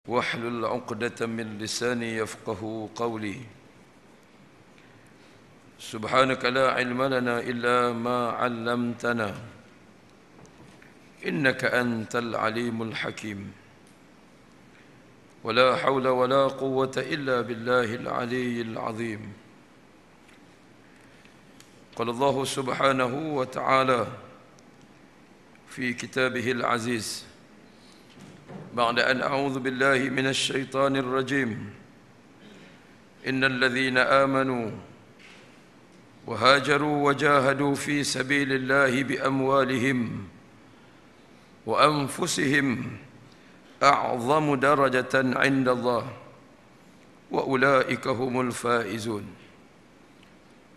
واحلل عقدة من لساني يفقه قولي سبحانك لا علم لنا إلا ما علمتنا إنك أنت العليم الحكيم ولا حول ولا قوة إلا بالله العلي العظيم. قال الله سبحانه وتعالى في كتابه العزيز بعد أن أعوذ بالله من الشيطان الرجيم إن الذين آمنوا وهاجروا وجاهدوا في سبيل الله بأموالهم وأنفسهم أعظم درجة عند الله وأولئك هم الفائزون.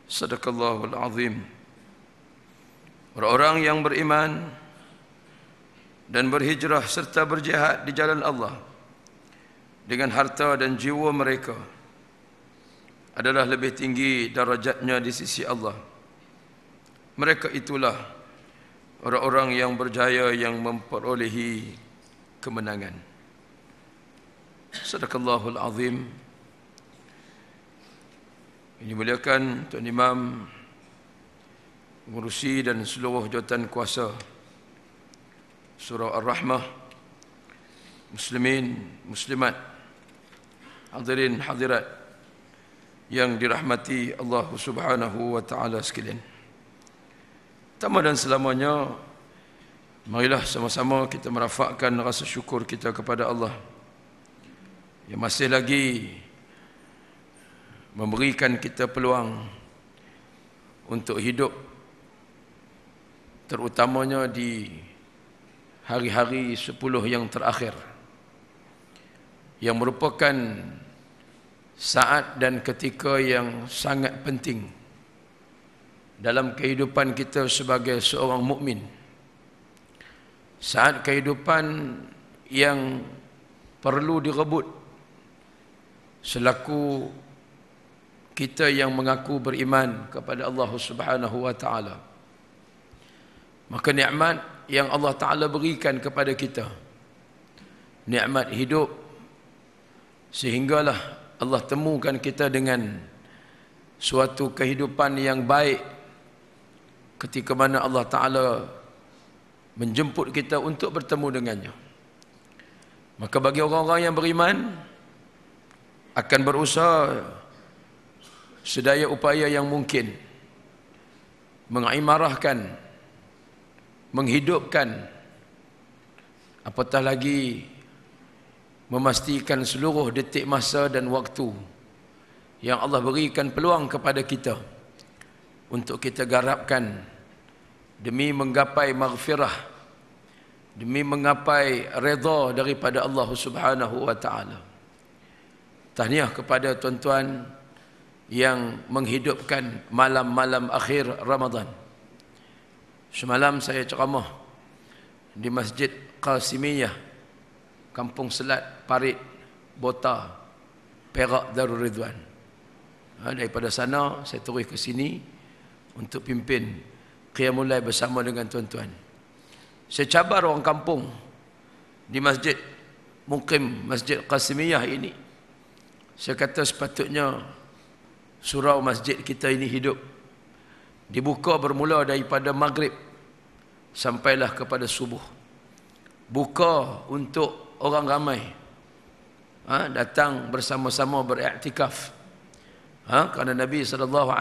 Sadaqallahul Azim. Orang-orang yang beriman dan berhijrah serta berjihad di jalan Allah dengan harta dan jiwa mereka adalah lebih tinggi darajatnya di sisi Allah. Mereka itulah orang-orang yang berjaya, yang memperolehi kemenangan. Sadaqallahul Azim. Ini muliakan Tuan Imam, pengurusi dan seluruh jawatan kuasa Surah Ar-Rahmah, muslimin, muslimat, hadirin, hadirat yang dirahmati Allah Subhanahu wa taala sekalian. Pertama dan selamanya, marilah sama-sama kita merafakkan rasa syukur kita kepada Allah yang masih lagi memberikan kita peluang untuk hidup, terutamanya di hari-hari 10 yang terakhir, yang merupakan saat dan ketika yang sangat penting dalam kehidupan kita sebagai seorang mukmin. Saat kehidupan yang perlu direbut selaku kita yang mengaku beriman kepada Allah Subhanahu wa taala. Maka nikmat yang Allah Taala berikan kepada kita, nikmat hidup, sehinggalah Allah temukan kita dengan suatu kehidupan yang baik ketika mana Allah Taala menjemput kita untuk bertemu dengannya. Maka bagi orang-orang yang beriman akan berusaha sedaya upaya yang mungkin mengimarahkan, menghidupkan, apatah lagi memastikan seluruh detik masa dan waktu yang Allah berikan peluang kepada kita untuk kita garapkan demi menggapai maghfirah, demi menggapai redha daripada Allah Subhanahu wa taala. Tahniah kepada tuan-tuan yang menghidupkan malam-malam akhir Ramadan. Semalam saya ceramah di Masjid Qasimiyah, Kampung Selat, Parit, Bota, Perak, Darul Ridwan. Daripada sana saya terus ke sini untuk pimpin Qiyamul Lail bersama dengan tuan-tuan. Saya cabar orang kampung di Masjid Muqim, Masjid Qasimiyah ini. Saya kata sepatutnya surau masjid kita ini hidup, dibuka bermula daripada maghrib sampailah kepada subuh. Buka untuk orang ramai datang bersama-sama beriktikaf. Kerana Nabi SAW,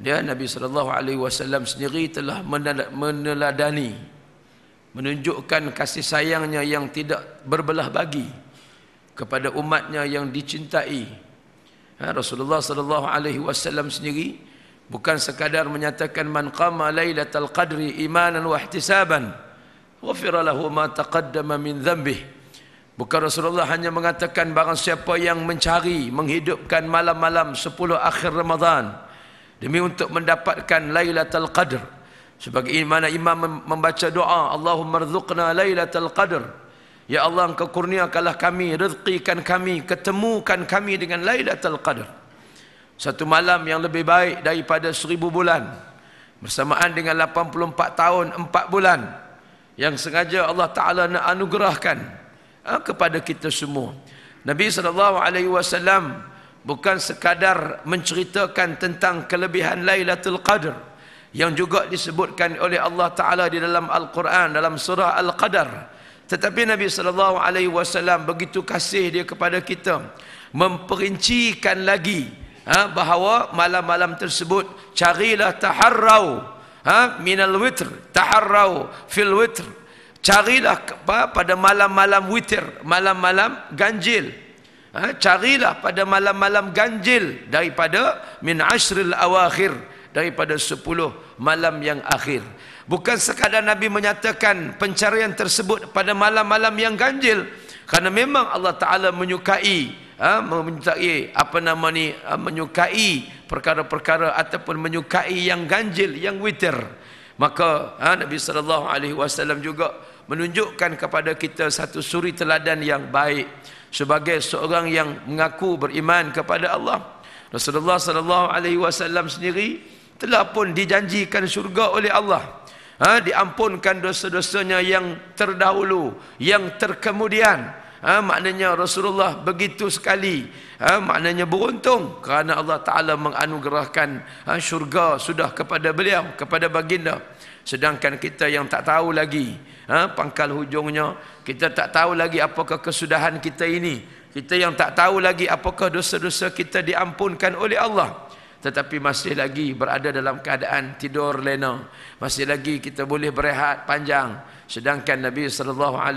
Nabi SAW sendiri telah meneladani, menunjukkan kasih sayangnya yang tidak berbelah bagi kepada umatnya yang dicintai. Rasulullah SAW sendiri bukan sekadar menyatakan man qama lailatal qadri imanan wa ihtisaban ghufira lahu ma taqaddama min dhanbih. Bukan Rasulullah hanya mengatakan barang siapa yang mencari, menghidupkan malam-malam 10 akhir Ramadan demi untuk mendapatkan lailatul qadr, sebagaimana imam membaca doa Allahumma rzuqna lailatul qadr, ya Allah engkau kurniakanlah kami, rezekikan kami, ketemukan kami dengan Lailatul Qadar, satu malam yang lebih baik daripada 1000 bulan, bersamaan dengan 84 tahun 4 bulan yang sengaja Allah Ta'ala nak anugerahkan kepada kita semua. Nabi SAW bukan sekadar menceritakan tentang kelebihan Lailatul Qadar yang juga disebutkan oleh Allah Ta'ala di dalam Al-Quran, dalam surah Al-Qadar. Tetapi Nabi SAW begitu kasih dia kepada kita, memperincikan lagi bahawa malam-malam tersebut carilah taharrau minal witr, taharrau fil witr, carilah pada malam-malam witir, malam-malam ganjil. Carilah pada malam-malam ganjil daripada min ashril awakhir, daripada 10 malam yang akhir. Bukan sekadar Nabi menyatakan pencarian tersebut pada malam-malam yang ganjil, kerana memang Allah Ta'ala menyukai menyukai perkara-perkara ataupun menyukai yang ganjil, yang witir. Maka Nabi SAW juga menunjukkan kepada kita satu suri teladan yang baik sebagai seorang yang mengaku beriman kepada Allah. Rasulullah SAW sendiri telah pun dijanjikan syurga oleh Allah, diampunkan dosa-dosanya yang terdahulu, yang terkemudian. Maknanya Rasulullah begitu sekali, maknanya beruntung kerana Allah Ta'ala menganugerahkan syurga sudah kepada beliau, kepada baginda. Sedangkan kita yang tak tahu lagi pangkal hujungnya, kita tak tahu lagi apakah kesudahan kita ini, kita yang tak tahu lagi apakah dosa-dosa kita diampunkan oleh Allah, tetapi masih lagi berada dalam keadaan tidur lena, masih lagi kita boleh berehat panjang. Sedangkan Nabi SAW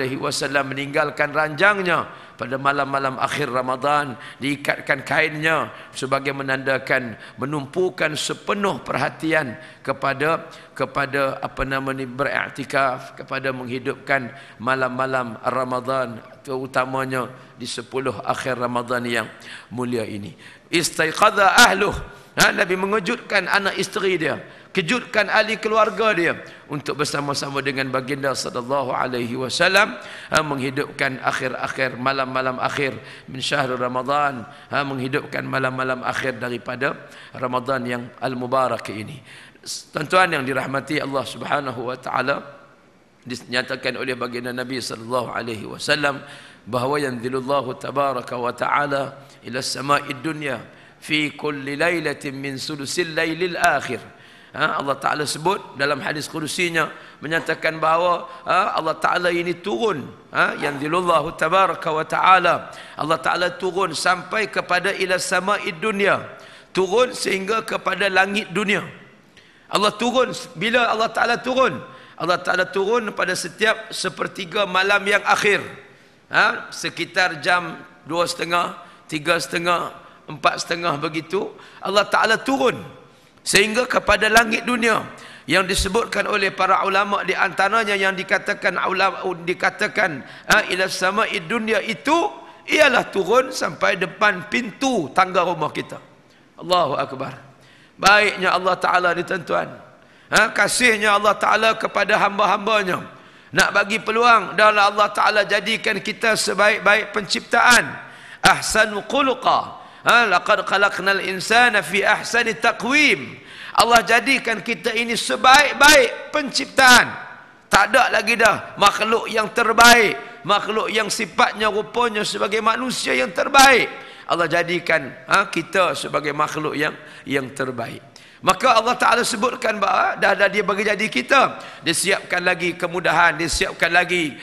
meninggalkan ranjangnya pada malam-malam akhir Ramadan, diikatkan kainnya sebagai menandakan menumpukan sepenuh perhatian kepada beriktikaf, kepada menghidupkan malam-malam Ramadan, terutamanya di 10 akhir Ramadan yang mulia ini. Istaiqadha ahluh, Nabi mengejutkan anak isteri dia, kejutkan ahli keluarga dia untuk bersama-sama dengan baginda sallallahu alaihi wasallam menghidupkan akhir-akhir malam-malam akhir min syahr Ramadan, menghidupkan malam-malam akhir daripada Ramadan yang al-mubarak ini. Tuan-tuan yang dirahmati Allah Subhanahu wa taala, dinyatakan oleh baginda Nabi sallallahu alaihi wasallam bahawa yanzilullahu tabaraka wa taala ila as-sama'id dunya fi kulli lailatin min sulusil lailil akhir. Allah Ta'ala sebut dalam hadis qudusinya, menyatakan bahawa Allah Ta'ala ini turun, yanzilullahu tabaraka wa ta'ala, Allah Ta'ala turun sampai kepada ila sama'id dunya, turun sehingga kepada langit dunia. Allah turun, bila Allah Ta'ala turun? Allah Ta'ala turun pada setiap sepertiga malam yang akhir, sekitar jam 2:30, 3:30, 4:30 begitu, Allah Ta'ala turun sehingga kepada langit dunia, yang disebutkan oleh para ulama di antaranya yang dikatakan ila sama'id dunya itu ialah turun sampai depan pintu tangga rumah kita. Allahu akbar. Baiknya Allah Ta'ala ni tuan-tuan, kasihnya Allah Ta'ala kepada hamba-hambanya, nak bagi peluang dan Allah Ta'ala jadikan kita sebaik-baik penciptaan, ahsanu khuluqa. Laqad khalaqnal insana fi ahsani taqwim. Allah jadikan kita ini sebaik-baik penciptaan. Tak ada lagi dah makhluk yang terbaik, makhluk yang sifatnya rupanya sebagai manusia yang terbaik. Allah jadikan kita sebagai makhluk yang terbaik. Maka Allah Ta'ala sebutkan bahawa dah dia bagi jadi kita, dia siapkan lagi kemudahan, dia siapkan lagi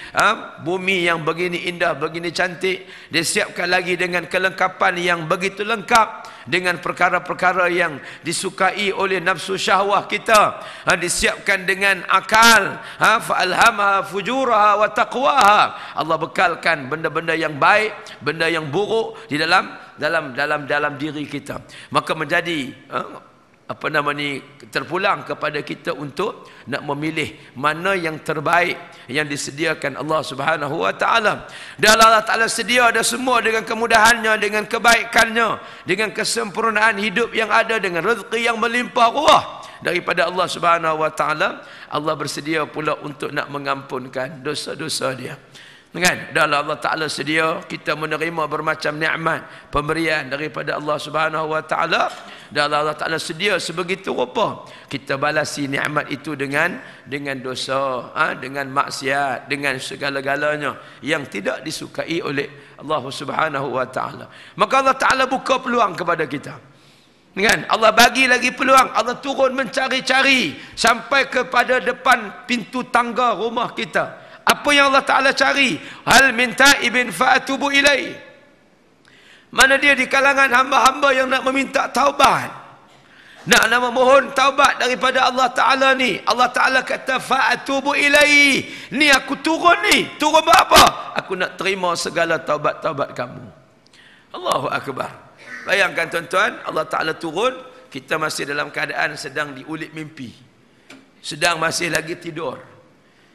bumi yang begini indah, begini cantik, dia siapkan lagi dengan kelengkapan yang begitu lengkap, dengan perkara-perkara yang disukai oleh nafsu syahwah kita, disiapkan dengan akal, fa'alhamaha fujuraha wa taqwaha. Allah bekalkan benda-benda yang baik, benda yang buruk di dalam diri kita. Maka menjadi terpulang kepada kita untuk nak memilih mana yang terbaik yang disediakan Allah Subhanahu wa taala. Dan Allah Taala sedia ada semua dengan kemudahannya, dengan kebaikannya, dengan kesempurnaan hidup yang ada, dengan rezeki yang melimpah ruah daripada Allah Subhanahu wa taala. Allah bersedia pula untuk nak mengampunkan dosa-dosa dia. Kan? Dan Allah Ta'ala sedia kita menerima bermacam nikmat pemberian daripada Allah Subhanahu Wa Ta'ala. Dan Allah Ta'ala sedia sebegitu rupa kita balasi nikmat itu dengan dosa, dengan maksiat, dengan segala-galanya yang tidak disukai oleh Allah Subhanahu Wa Ta'ala. Maka Allah Ta'ala buka peluang kepada kita. Kan? Allah bagi lagi peluang. Allah turun mencari-cari sampai kepada depan pintu tangga rumah kita. Apa yang Allah Ta'ala cari? Hal min ta'ibin fa'atubu ilai. Mana dia di kalangan hamba-hamba yang nak meminta taubat, nak memohon taubat daripada Allah Ta'ala ni. Allah Ta'ala kata fa'atubu ilai. Ni aku turun ni. Turun apa? Aku nak terima segala taubat-taubat kamu. Allahu Akbar. Bayangkan tuan-tuan, Allah Ta'ala turun, kita masih dalam keadaan sedang diulit mimpi, sedang masih lagi tidur.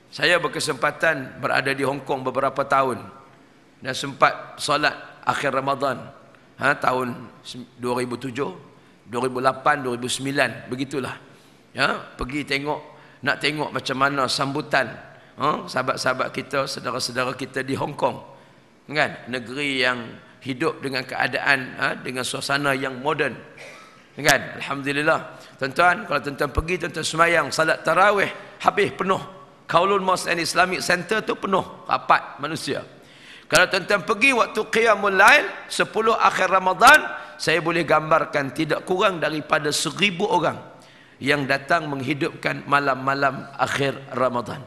Saya berkesempatan berada di Hong Kong beberapa tahun dan sempat solat akhir Ramadan tahun 2007, 2008, 2009 begitulah. Pergi nak tengok macam mana sambutan sahabat-sahabat kita, saudara-saudara kita di Hong Kong. Kan? Negeri yang hidup dengan keadaan dengan suasana yang moden. Kan? Alhamdulillah. Tuan-tuan, kalau tuan-tuan pergi, tuan-tuan semayang salat tarawih habis penuh. Kowloon Mosque and Islamic Center tu penuh rapat manusia. Kalau tuan-tuan pergi waktu Qiyamul Lail 10 akhir Ramadan, saya boleh gambarkan tidak kurang daripada 1000 orang yang datang menghidupkan malam-malam akhir Ramadan.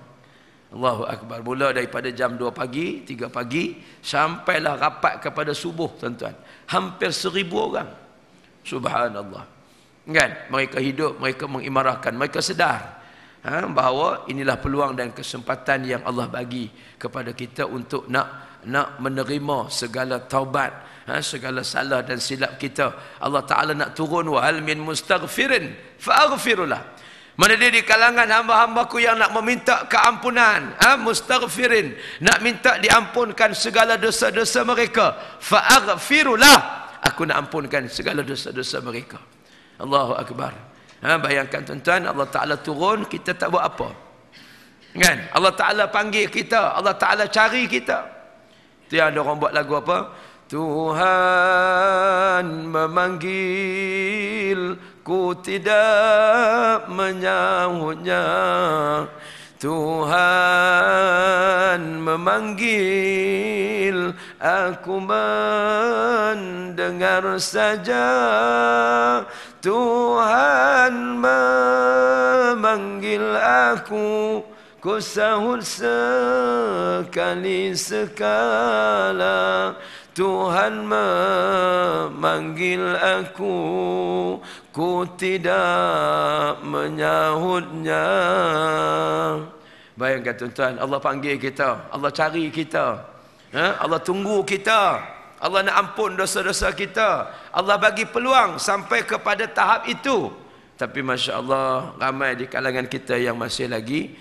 Allahu Akbar. Mula daripada jam 2 pagi, 3 pagi sampailah rapat kepada subuh, tuan-tuan. Hampir 1000 orang. Subhanallah. Kan? Mereka hidup, mereka mengimarahkan, mereka sedar bahawa inilah peluang dan kesempatan yang Allah bagi kepada kita untuk nak menerima segala taubat, segala salah dan silap kita. Allah Ta'ala nak turun, wa hal min mustaghfirin fa'aghfirulah. Mana dia di kalangan hamba-hambaku yang nak meminta keampunan, mustaghfirin, nak minta diampunkan segala dosa-dosa mereka, fa'aghfirulah, aku nak ampunkan segala dosa-dosa mereka. Allahu Akbar. Bayangkan tuan-tuan, Allah Ta'ala turun, kita tak buat apa. Kan? Allah Ta'ala panggil kita, Allah Ta'ala cari kita. Itu yang ada orang buat lagu apa? Tuhan memanggil, ku tidak menyahutnya. Tuhan memanggil, aku mendengar saja. Tuhan memanggil aku, ku sahut sekali sekala. Tuhan memanggil aku, ku tidak menyahutnya. Bayangkan tuan-tuan, Allah panggil kita, Allah cari kita, Allah tunggu kita, Allah nak ampun dosa-dosa kita, Allah bagi peluang sampai kepada tahap itu. Tapi Masya Allah, ramai di kalangan kita yang masih lagi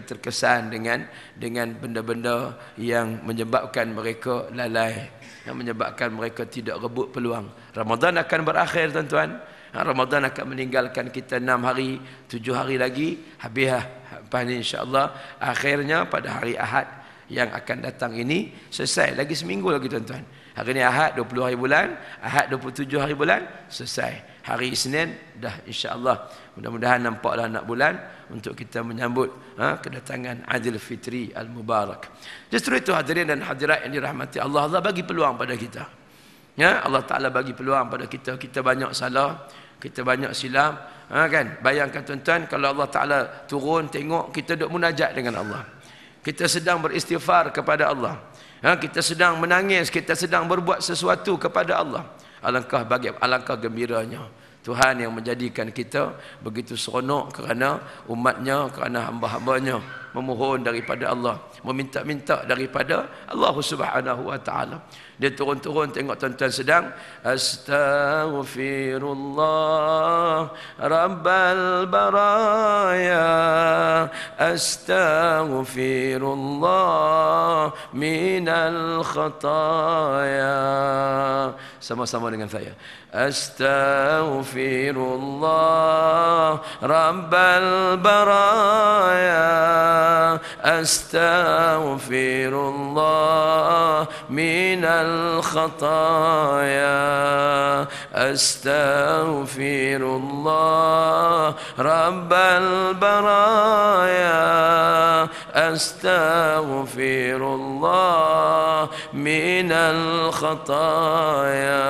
terkesan dengan benda-benda yang menyebabkan mereka lalai, yang menyebabkan mereka tidak rebut peluang. Ramadan akan berakhir tuan-tuan. Ramadan akan meninggalkan kita 6 hari, 7 hari lagi habis lepas ni insya-Allah. Akhirnya pada hari Ahad yang akan datang ini selesai. Lagi seminggu lagi tuan-tuan. Hari ni Ahad 20 hari bulan, Ahad 27 hari bulan, selesai. Hari Isnin dah insya-Allah. Mudah-mudahan nampaklah nak bulan untuk kita menyambut kedatangan Aidil Fitri Al-Mubarak. Justru itu hadirin dan hadirat yang dirahmati Allah, Allah bagi peluang pada kita. Allah Ta'ala bagi peluang pada kita. Kita banyak salah, kita banyak silap, kan? Bayangkan tuan-tuan, kalau Allah Ta'ala turun tengok kita duk munajat dengan Allah, kita sedang beristighfar kepada Allah, kita sedang menangis, kita sedang berbuat sesuatu kepada Allah, alangkah gembiranya Tuhan yang menjadikan kita begitu seronok kerana umatnya, kerana hamba-hambanya memohon daripada Allah, meminta-minta daripada Allah Subhanahu wa Ta'ala. Dia turun-turun tengok tuan-tuan sedang astaghfirullah rabbal baraya, astaghfirullah minal khataya. Sama-sama dengan saya. Astaghfirullah Astaghfirullah Rabbal baraya, Astaghfirullah minal khataya, Astaghfirullah Rabbal baraya, Astaghfirullah minal khataya.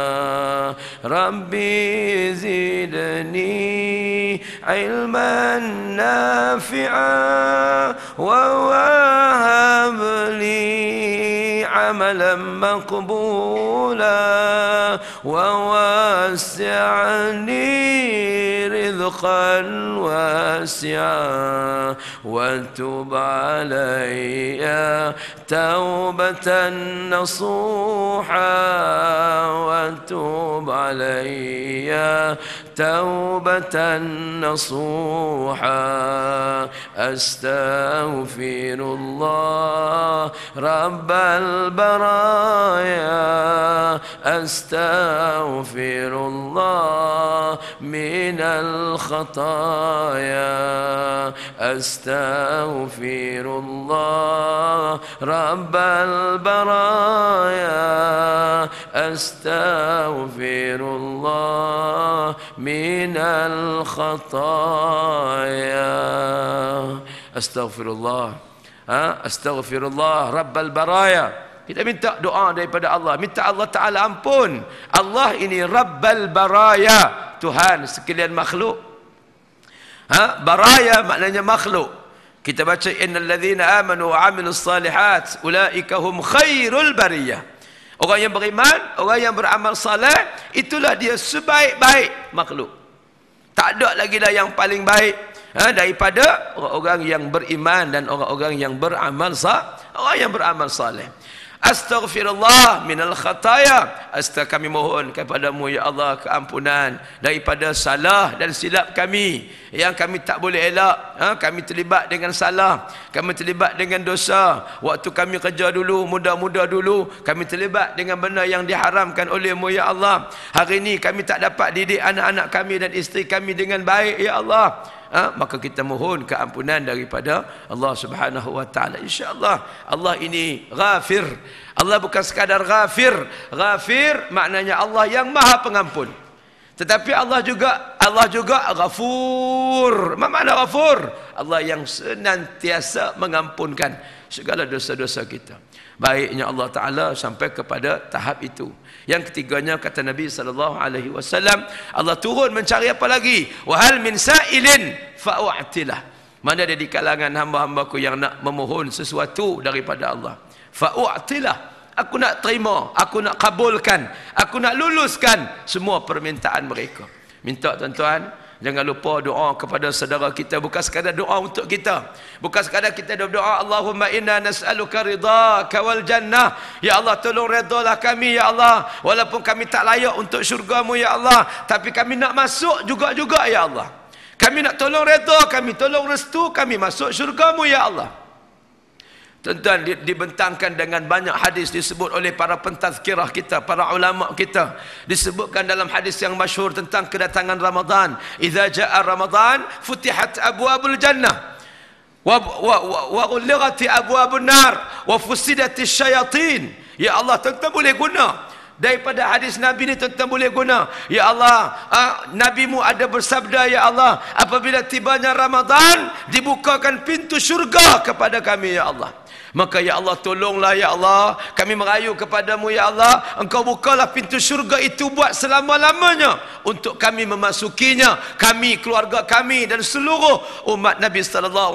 Rabbi zidni ilman nafi'a wa wahab li amalan maqbula wa wasi'ni rizqan wasi'a wa tub alayya taubatan nasuha wa tub alayya taubatan nasuha. Astaghfirullah Rabbal baraya, Astaghfirullah minal khataya, Astaghfirullah Rabbal baraya, Astaghfirullah minal khataya. Astaghfirullah, Astaghfirullah Rabbal baraya. Kita minta doa daripada Allah, minta Allah Ta'ala ampun. Allah ini Rabbal baraya, Tuhan sekalian makhluk. Baraya maknanya makhluk. Kita baca innal ladzina amanu wa amilus salihat ulaika hum khairul bariyah. Orang yang beriman, orang yang beramal saleh, itulah dia sebaik-baik makhluk. Tak ada lagi dah yang paling baik daripada orang-orang yang beriman dan orang-orang yang beramal saleh. Astaghfirullah minal khataya. Kami mohon kepadamu ya Allah keampunan daripada salah dan silap kami yang kami tak boleh elak. Kami terlibat dengan salah, kami terlibat dengan dosa. Waktu kami kerja dulu, muda-muda dulu, kami terlibat dengan benda yang diharamkan olehmu ya Allah. Hari ini kami tak dapat didik anak-anak kami dan isteri kami dengan baik ya Allah. Maka kita mohon keampunan daripada Allah Subhanahu wa taala. Insya-Allah Allah ini Ghafir. Allah bukan sekadar Ghafir. Ghafir maknanya Allah yang Maha Pengampun. Tetapi Allah juga Ghafur. Apa makna Ghafur? Allah yang senantiasa mengampunkan segala dosa-dosa kita. Baiknya Allah Ta'ala sampai kepada tahap itu. Yang ketiganya kata Nabi SAW, Allah turun mencari apa lagi? Wahal min sa'ilin fa'u'tilah. Mana ada di kalangan hamba-hambaku yang nak memohon sesuatu daripada Allah? Fa'u'tilah. Aku nak terima, aku nak kabulkan, aku nak luluskan semua permintaan mereka. Minta tuan-tuan, jangan lupa doa kepada saudara kita. Bukan sekadar doa untuk kita, bukan sekadar kita doa Allahumma inna nas'aluka ridhaka wal jannah. Ya Allah, tolong redalah kami ya Allah, walaupun kami tak layak untuk syurga-Mu ya Allah, tapi kami nak masuk juga ya Allah. Kami nak tolong reda kami, tolong restu kami masuk syurga-Mu ya Allah. Tuan-tuan, dibentangkan dengan banyak hadis disebut oleh para pentazkirah kita, para ulama kita. Disebutkan dalam hadis yang masyhur tentang kedatangan Ramadan. Idza jaa Ramadan futihat abwabul jannah wa ghulqat abwabun nar wa fusidat asyayatin. Ya Allah, tuan-tuan boleh guna daripada hadis Nabi ni, tuan-tuan boleh guna. Ya Allah, Nabi-Mu ada bersabda ya Allah, apabila tibanya Ramadan dibukakan pintu syurga kepada kami ya Allah. Maka ya Allah, tolonglah ya Allah, kami merayu kepadamu ya Allah, Engkau bukalah pintu syurga itu buat selama-lamanya untuk kami memasukinya, kami, keluarga kami dan seluruh umat Nabi SAW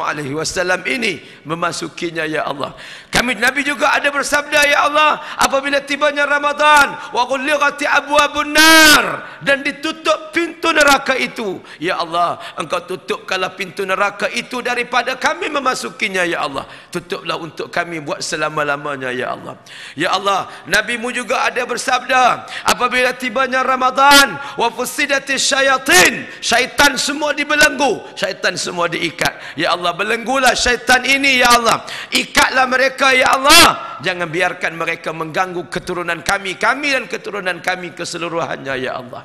ini memasukinya ya Allah. Kami Nabi juga ada bersabda ya Allah, apabila tibanya Ramadan wa ghulqati abwabun nar, dan ditutup pintu neraka itu ya Allah, Engkau tutupkanlah pintu neraka itu daripada kami memasukinya ya Allah. Tutuplah untuk kami buat selama-lamanya ya Allah. Ya Allah, Nabi-Mu juga ada bersabda, apabila tibanya Ramadan wa fusidatis syayatin, syaitan semua dibelenggu, syaitan semua diikat. Ya Allah, belenggulah syaitan ini ya Allah, ikatlah mereka ya Allah, jangan biarkan mereka mengganggu keturunan kami dan keturunan kami keseluruhannya ya Allah.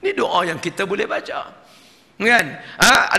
Ini doa yang kita boleh baca. Kan?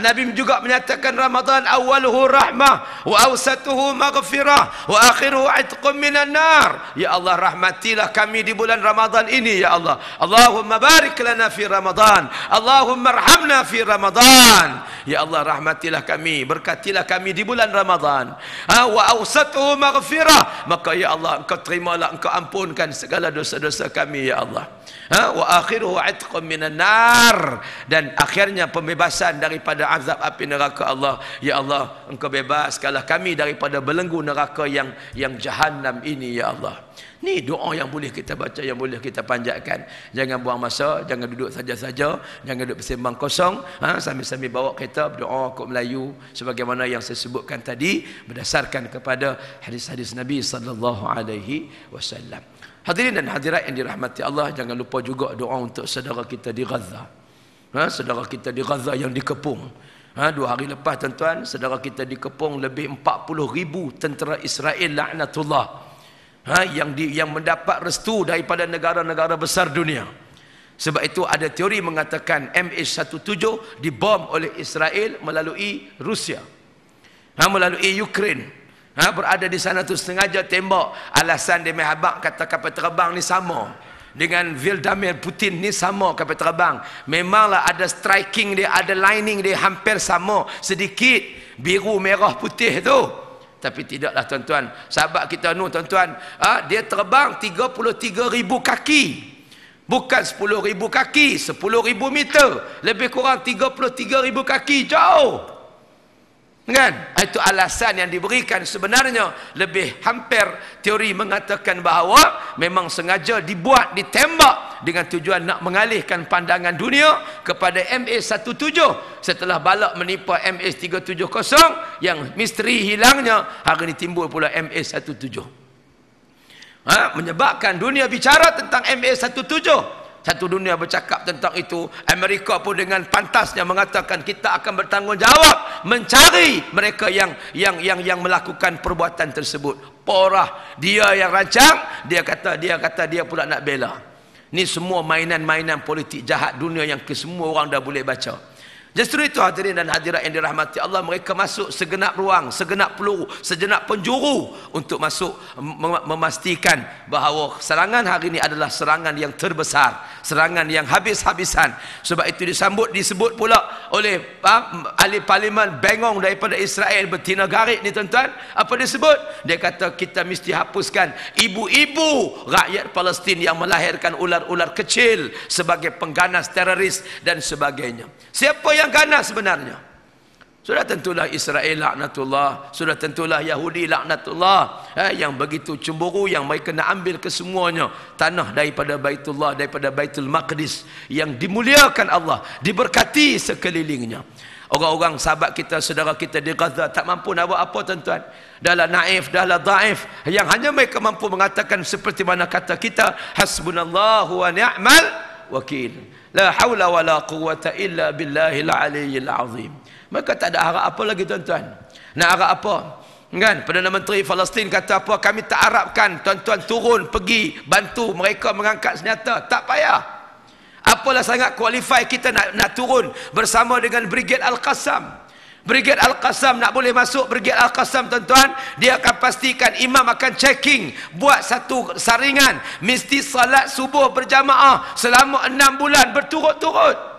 Nabi juga menyatakan Ramadan awaluhu rahmah wa awsatuhu maghfirah wa akhiruhu itqum minan nar. Ya Allah, rahmatilah kami di bulan Ramadan ini ya Allah. Allahumma barik lana fi Ramadan. Allahumma arhamna fi Ramadan. Ya Allah, rahmatilah kami, berkatilah kami di bulan Ramadan. Wa awsatuhu maghfirah. Maka ya Allah, engkau terimalah, engkau ampunkan segala dosa-dosa kami ya Allah. Wa akhiruhu itqum minan nar, dan akhirnya pembebasan daripada azab api neraka Allah. Ya Allah, engkau bebaskanlah kami daripada belenggu neraka yang jahanam ini ya Allah. Ni doa yang boleh kita baca, yang boleh kita panjatkan. Jangan buang masa, jangan duduk saja-saja, jangan duduk bersembang kosong, sambil-sambil bawa kereta berdoa kod Melayu sebagaimana yang saya sebutkan tadi berdasarkan kepada hadis-hadis Nabi sallallahu alaihi wasallam. Hadirin dan hadirat yang dirahmati Allah, jangan lupa juga doa untuk saudara kita di Gaza. Saudara kita di Gaza yang dikepung. 2 hari lepas tuan-tuan, saudara kita dikepung lebih 40,000 tentera Israel laknatullah. Yang mendapat restu daripada negara-negara besar dunia. Sebab itu ada teori mengatakan MH17 dibom oleh Israel melalui Rusia. Melalui Ukraine. Berada di sana tu sengaja tembak. Alasan dia mahabak kata kapal terbang ni sama dengan Vladimir Putin ni sama kapal terbang. Memanglah ada striking dia, ada lining dia hampir sama, sedikit biru merah putih tu. Tapi tidaklah tuan-tuan. Sahabat kita nu tuan-tuan, dia terbang 33,000 kaki. Bukan 10,000 kaki, 10,000 meter. Lebih kurang 33,000 kaki, jauh. Kan? Itu alasan yang diberikan. Sebenarnya lebih hampir teori mengatakan bahawa memang sengaja dibuat, ditembak dengan tujuan nak mengalihkan pandangan dunia kepada MH17 setelah balak menimpa MH370 yang misteri hilangnya. Hari ini timbul pula MH17. Menyebabkan dunia bicara tentang MH17. Satu dunia bercakap tentang itu. Amerika pun dengan pantasnya mengatakan kita akan bertanggungjawab mencari mereka yang melakukan perbuatan tersebut. Porah dia yang rancang, dia kata dia pula nak bela. Ni semua mainan-mainan politik jahat dunia yang semua orang dah boleh baca. Justru itu hadirin dan hadirat yang dirahmati Allah, mereka masuk segenap ruang, segenap peluru, segenap penjuru untuk masuk memastikan bahawa serangan hari ini adalah serangan yang terbesar, serangan yang habis-habisan. Sebab itu disebut pula oleh ahli parlimen bengong daripada Israel betina garik ni tuan-tuan. Apa dia sebut? Dia kata kita mesti hapuskan ibu-ibu rakyat Palestin yang melahirkan ular-ular kecil sebagai pengganas teroris dan sebagainya. Siapa yang ganas sebenarnya? Sudah tentulah Israel laknatullah, sudah tentulah Yahudi laknatullah, yang begitu cemburu, yang mereka nak ambil kesemuanya tanah daripada Baitullah, daripada Baitul Maqdis yang dimuliakan Allah, diberkati sekelilingnya. Orang-orang sahabat kita, saudara kita di Gaza tak mampu nak buat apa tuan-tuan. Dahlah naif, dahlah dhaif, yang hanya mereka mampu mengatakan seperti mana kata kita, hasbunallahu wa ni'mal wakil. La haula wa la quwwata illa billahil aliyyil azim. Maka tak ada harap apa lagi tuan-tuan. Nak harap apa? Kan? Perdana Menteri Palestin kata apa? Kami tak harapkan tuan-tuan turun pergi bantu mereka mengangkat senjata. Tak payah. Apalah sangat qualify kita nak turun bersama dengan Brigade Al-Qassam. Brigade Al-Qassam nak boleh masuk Brigade Al-Qassam tuan-tuan, dia akan pastikan imam akan checking, buat satu saringan, mesti salat subuh berjamaah selama 6 bulan berturut-turut.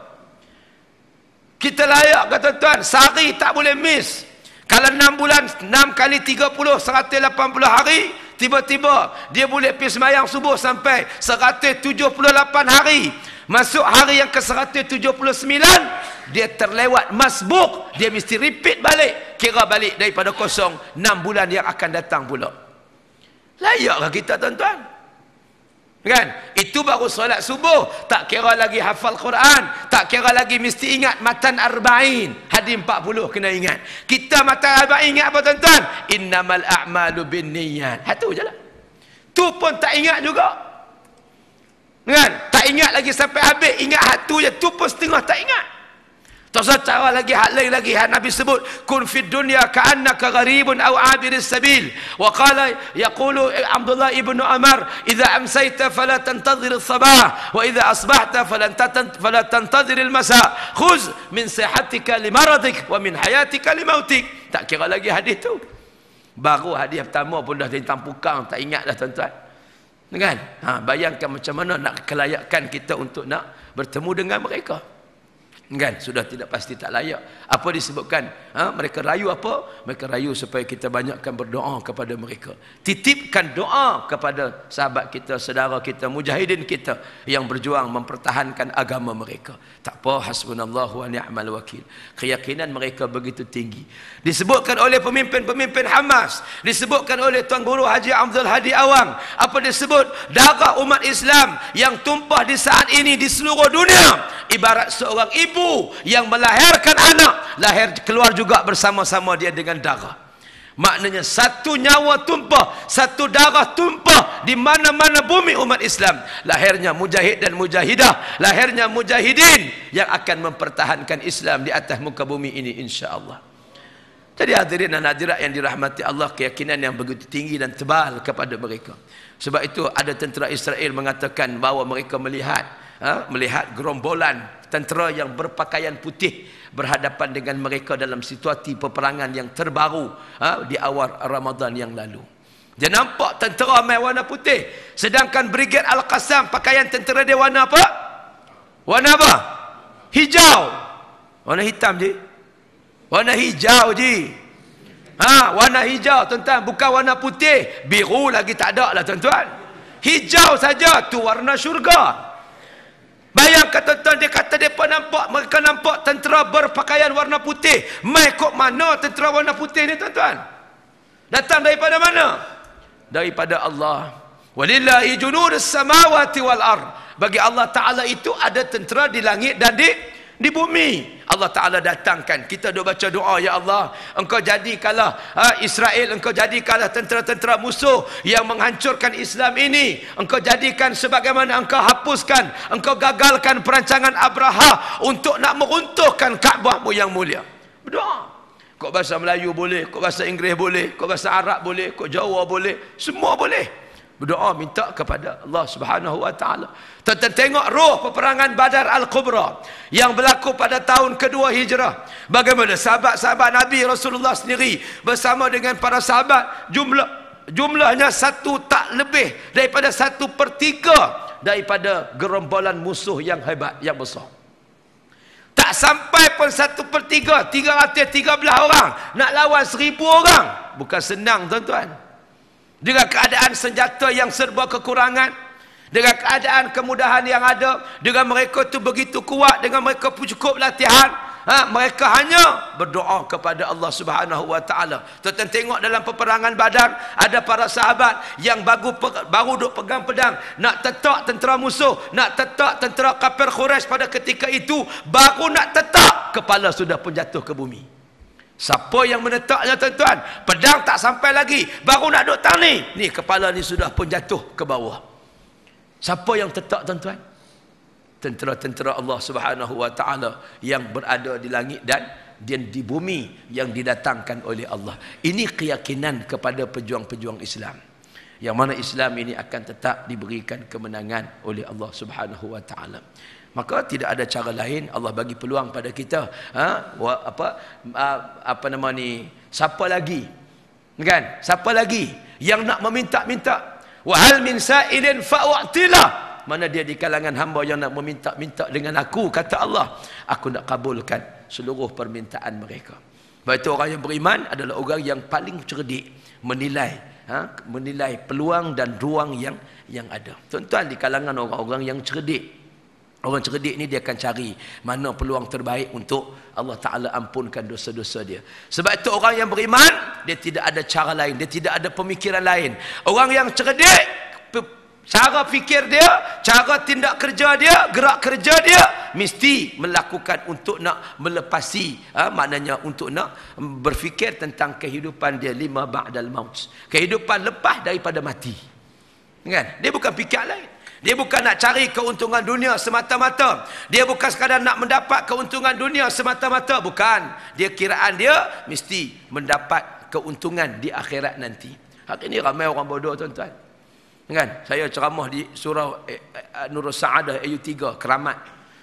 Kita layak ke tuan-tuan? Sehari tak boleh miss. Kalau 6 bulan, 6 kali 30, 180 hari, tiba-tiba dia boleh pergi sembahyang subuh sampai 178 hari. Masuk hari yang ke-179, dia terlewat masbuk, dia mesti repeat balik, kira balik daripada kosong 6 bulan yang akan datang pula. Layakkah kita tuan-tuan? Kan? Itu baru solat subuh, tak kira lagi hafal Quran, tak kira lagi mesti ingat matan arba'in, hadis 40 kena ingat. Kita matan arba'in ingat apa tuan-tuan? Innamal a'malu binniyat. Itu je lah. Tu pun tak ingat juga. Kan? Tak ingat lagi sampai habis, ingat hatu je, tu pun setengah tak ingat. Cara lagi, hak lain lagi, hak Nabi sebut, kun fid dunya ka'annaka gharibun aw 'abiris sabil. Wa qala yaqulu Abdullah ibnu Umar, idza amsayta fala tantazir as-sabah wa idza asbahta fala tantazir al-masa. Khuz min sihatika li maradik wa min hayatika li mautik. Tak kira lagi hadis tu. Baru hadis pertama pun dah ditampukang, tak ingat dah tuan-tuan. Kan? Bayangkan macam mana nak kelayakan kita untuk nak bertemu dengan mereka. Kan, sudah tidak pasti tak layak. Apa disebutkan? Mereka rayu apa? Mereka rayu supaya kita banyakkan berdoa kepada mereka. Titipkan doa kepada sahabat kita, saudara kita, mujahidin kita yang berjuang mempertahankan agama mereka. Tak apa, hasbunallahu wa ni'mal wakil. Keyakinan mereka begitu tinggi. Disebutkan oleh pemimpin-pemimpin Hamas, disebutkan oleh Tuan Guru Haji Abdul Hadi Awang. Apa disebut? Darah umat Islam yang tumpah di saat ini di seluruh dunia ibarat seorang ibu yang melahirkan anak, lahir keluar juga bersama-sama dia dengan darah. Maknanya satu nyawa tumpah, satu darah tumpah di mana-mana bumi umat Islam. Lahirnya mujahid dan mujahidah, lahirnya mujahidin yang akan mempertahankan Islam di atas muka bumi ini, insya-Allah. Jadi hadirin dan hadirat yang dirahmati Allah, keyakinan yang begitu tinggi dan tebal kepada mereka. Sebab itu ada tentera Israel mengatakan bahawa mereka melihat gerombolan tentera yang berpakaian putih berhadapan dengan mereka dalam situasi peperangan yang terbaru di awal Ramadan yang lalu. Dia nampak tentera main warna putih, sedangkan Brigade Al-Qassam pakaian tentera dia warna apa? Warna apa? Hijau. Warna hitam je. Warna hijau je. Warna hijau tuan-tuan, bukan warna putih. Biru lagi tak ada lah tuan-tuan. Hijau saja, tu warna syurga. Bayangkan tuan-tuan, dia kata mereka nampak tentera berpakaian warna putih. Mai kok mana tentera warna putih ni tuan-tuan? Datang daripada mana? Daripada Allah. Walillahi junudus samawati wal ard. Bagi Allah Ta'ala itu ada tentera di langit dan di bumi. Allah Ta'ala datangkan. Kita duk baca doa, ya Allah, engkau jadikanlah Israel, engkau jadikanlah tentera-tentera musuh yang menghancurkan Islam ini. Engkau jadikan sebagaimana engkau hapuskan, engkau gagalkan perancangan Abraha untuk nak meruntuhkan Kaabahmu yang mulia. Berdoa. Kok bahasa Melayu boleh, kok bahasa Inggeris boleh, kok bahasa Arab boleh, kok Jawa boleh, semua boleh. Berdoa minta kepada Allah Subhanahu wa taala. Tengok roh peperangan Badar Al-Kubra yang berlaku pada tahun kedua Hijrah. Bagaimana sahabat-sahabat Nabi Rasulullah sendiri bersama dengan para sahabat, jumlahnya tak lebih daripada 1/3 daripada gerombolan musuh yang hebat, yang besar. Tak sampai pun 1/3, 313 orang nak lawan 1000 orang. Bukan senang tuan-tuan. Dengan keadaan senjata yang serba kekurangan, dengan keadaan kemudahan yang ada, dengan mereka tu begitu kuat, dengan mereka cukup latihan, mereka hanya berdoa kepada Allah Subhanahu wa taala. Tuan-tuan tengok dalam peperangan Badar, ada para sahabat yang baru duk pegang pedang nak tetak tentera musuh, nak tetak tentera kafir Quraisy. Pada ketika itu baru nak tetak, kepala sudah pun jatuh ke bumi. Siapa yang menetaknya tuan-tuan? Pedang tak sampai lagi, baru nak duk tang ni kepala ni sudah pun jatuh ke bawah. Siapa yang tetak tuan-tuan? Tentera-tentera Allah Subhanahu wa taala yang berada di langit dan di bumi, yang didatangkan oleh Allah. Ini keyakinan kepada pejuang-pejuang Islam, yang mana Islam ini akan tetap diberikan kemenangan oleh Allah Subhanahu wa taala. Maka tidak ada cara lain. Allah bagi peluang pada kita. Siapa lagi? Kan? Siapa lagi yang nak meminta-minta? Wa hal min sa'ilin fa'u'tilah. Mana dia di kalangan hamba yang nak meminta-minta dengan aku, kata Allah, aku nak kabulkan seluruh permintaan mereka. Sebab itu orang yang beriman adalah orang yang paling cerdik menilai peluang dan ruang yang ada. Tuan-tuan, di kalangan orang-orang yang cerdik, orang cerdik ni dia akan cari mana peluang terbaik untuk Allah Ta'ala ampunkan dosa-dosa dia. Sebab itu orang yang beriman, dia tidak ada cara lain, dia tidak ada pemikiran lain. Orang yang cerdik, cara fikir dia, cara tindak kerja dia, gerak kerja dia mesti melakukan untuk nak melepasi, maknanya untuk nak berfikir tentang kehidupan dia, lima ba'dal maut, kehidupan lepas daripada mati. Kan? Dia bukan fikir lain. Dia bukan nak cari keuntungan dunia semata-mata. Dia bukan sekadar nak mendapat keuntungan dunia semata-mata. Bukan. Dia kiraan dia mesti mendapat keuntungan di akhirat nanti. Hari ini ramai orang bodoh tuan-tuan. Kan? Saya ceramah di surau Nurul Sa'adah ayat 3 Keramat.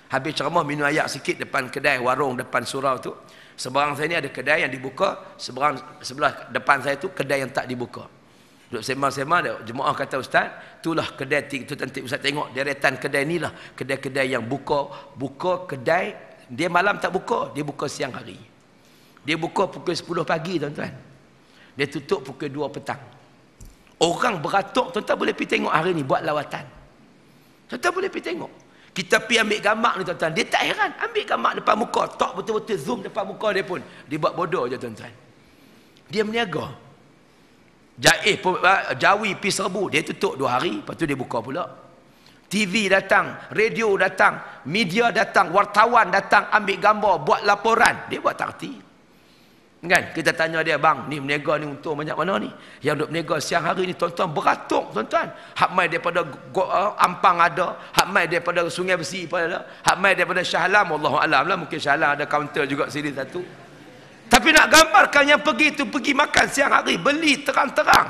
Habis ceramah minum air sikit depan kedai warung depan surau tu. Seberang saya ni ada kedai yang dibuka, sebelah depan saya tu kedai yang tak dibuka. Duk sembang-sembang, jemaah kata ustaz, itulah kedai tu nanti ustaz tengok deretan kedai ni lah kedai-kedai yang buka kedai, dia malam tak buka, dia buka siang hari. Dia buka pukul 10 pagi tuan-tuan. Dia tutup pukul 2 petang. Orang beratuk tuan-tuan boleh pergi tengok hari ni buat lawatan. Tuan-tuan boleh pergi tengok. Kita pergi ambil gambar ni tuan-tuan, dia tak heran ambil gambar depan muka, tak betul-betul zoom depan muka dia pun. Dia buat bodoh je tuan-tuan. Dia meniaga. Jawi pi serbu, dia tutup 2 hari, lepas tu dia buka pula. TV datang, radio datang, media datang, wartawan datang ambil gambar, buat laporan, dia buat tak erti. Kan? Kita tanya dia, bang, ni meniaga ni untung banyak mana ni? Yang duk meniaga siang hari ni tuan-tuan beratuk tuan-tuan. Hak mai daripada Ampang ada, hak mai daripada Sungai Besi pun ada, hak mai daripada Shah Alam, wallahu alam lah, mungkin Shah Alam ada kaunter juga sini satu. Tapi nak gambarkan yang pergi tu pergi makan siang hari, beli terang-terang.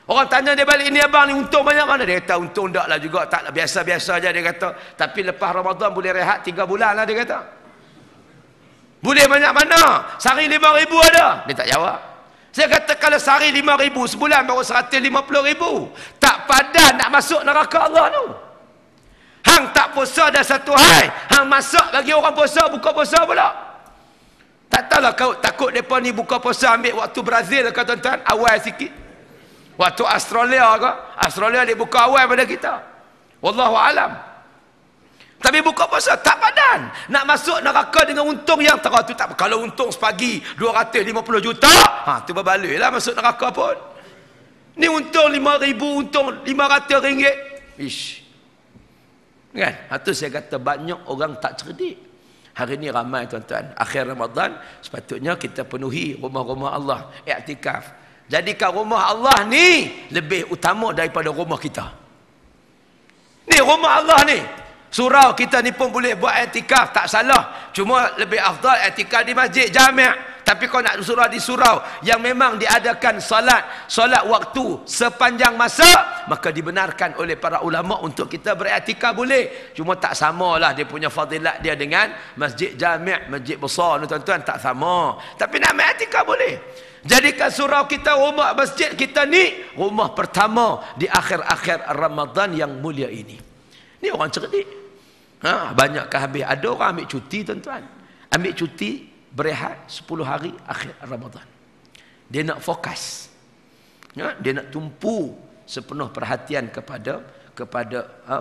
Orang tanya dia balik, ni abang ni untung banyak mana? Dia kata untung tak lah juga, tak lah, biasa-biasa je dia kata. Tapi lepas Ramadan boleh rehat 3 bulan lah dia kata. Boleh banyak mana? Sehari 5,000 ada. Dia tak jawab. Saya kata kalau sehari 5,000, sebulan baru 150,000. Tak padan nak masuk neraka Allah tu. Hang tak puasa dah 1 hari, hang masak bagi orang puasa, buka puasa pula. Tak tahulah kau takut mereka ni buka puasa ambil waktu Brazil ke tuan-tuan, awal sikit. Waktu Australia ke, Australia dia buka awal pada kita. Wallahu alam. Tapi buka puasa tak padan. Nak masuk neraka dengan untung yang tu tak. Kalau untung sepagi 250 juta, tu berbaloi lah masuk neraka pun. Ni untung 5,000, untung 500 ringgit. Ish. Kan? Itu saya kata banyak orang tak cerdik. Hari ini ramai tuan-tuan, akhir Ramadan sepatutnya kita penuhi rumah-rumah Allah, iktikaf. Jadikan rumah Allah ni lebih utama daripada rumah kita. Ni rumah Allah ni. Surau kita ni pun boleh buat iktikaf, tak salah. Cuma lebih afdal iktikaf di masjid jami'. Tapi kau nak surau di surau yang memang diadakan solat waktu sepanjang masa, maka dibenarkan oleh para ulama untuk kita beriktikaf boleh. Cuma tak samalah dia punya fadilat dia dengan masjid jami', masjid besar ni tuan-tuan, tak sama. Tapi nak beriktikaf boleh. Jadikan surau kita, rumah masjid kita ni rumah pertama di akhir-akhir Ramadan yang mulia ini. Ni orang cerdik. Banyakkah habis? Ada orang ambil cuti tuan-tuan. Ambil cuti berehat 10 hari akhir Ramadan. Dia nak fokus. Dia nak tumpu sepenuh perhatian kepada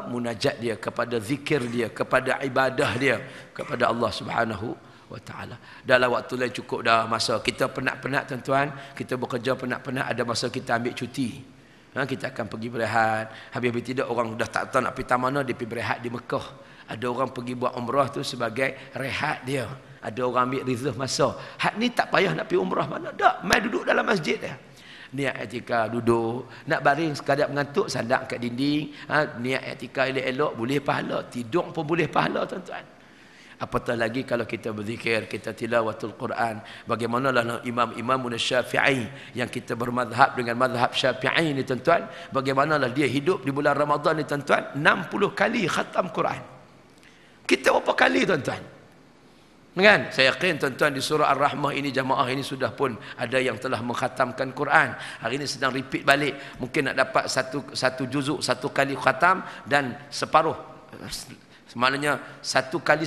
munajat dia, kepada zikir dia, kepada ibadah dia kepada Allah Subhanahu wa taala. Dalam waktu lain cukup dah masa kita penat-penat tuan-tuan, kita bekerja penat-penat, ada masa kita ambil cuti. Kita akan pergi berehat. Habis tidak orang dah tak tahu nak pergi mana, dia pergi berehat di Mekah. Ada orang pergi buat umrah tu sebagai rehat dia. Ada orang ambil reserve masa. Hak ni tak payah nak pergi umrah mana. Tak, mai duduk dalam masjid dia. Niat iktikaf duduk, nak baring sekadar mengantuk sandak kat dinding. Niat iktikaf elok-elok boleh pahala, tidur pun boleh pahala tuan-tuan. Apatah lagi kalau kita berzikir, kita tilawatul Quran. Bagaimanalah Imam Syafi'i yang kita bermadhab dengan madhab Syafi'i ni tuan-tuan, bagaimanalah dia hidup di bulan Ramadan ni tuan-tuan, 60 kali khatam Quran. Kita berapa kali tuan-tuan? Kan? Saya yakin tuan-tuan di surah Ar-Rahmah ini, jamaah ini sudah pun ada yang telah mengkhatamkan Quran. Hari ini sedang repeat balik. Mungkin nak dapat satu juzuk, 1 kali khatam dan separuh. Maknanya 1,5 kali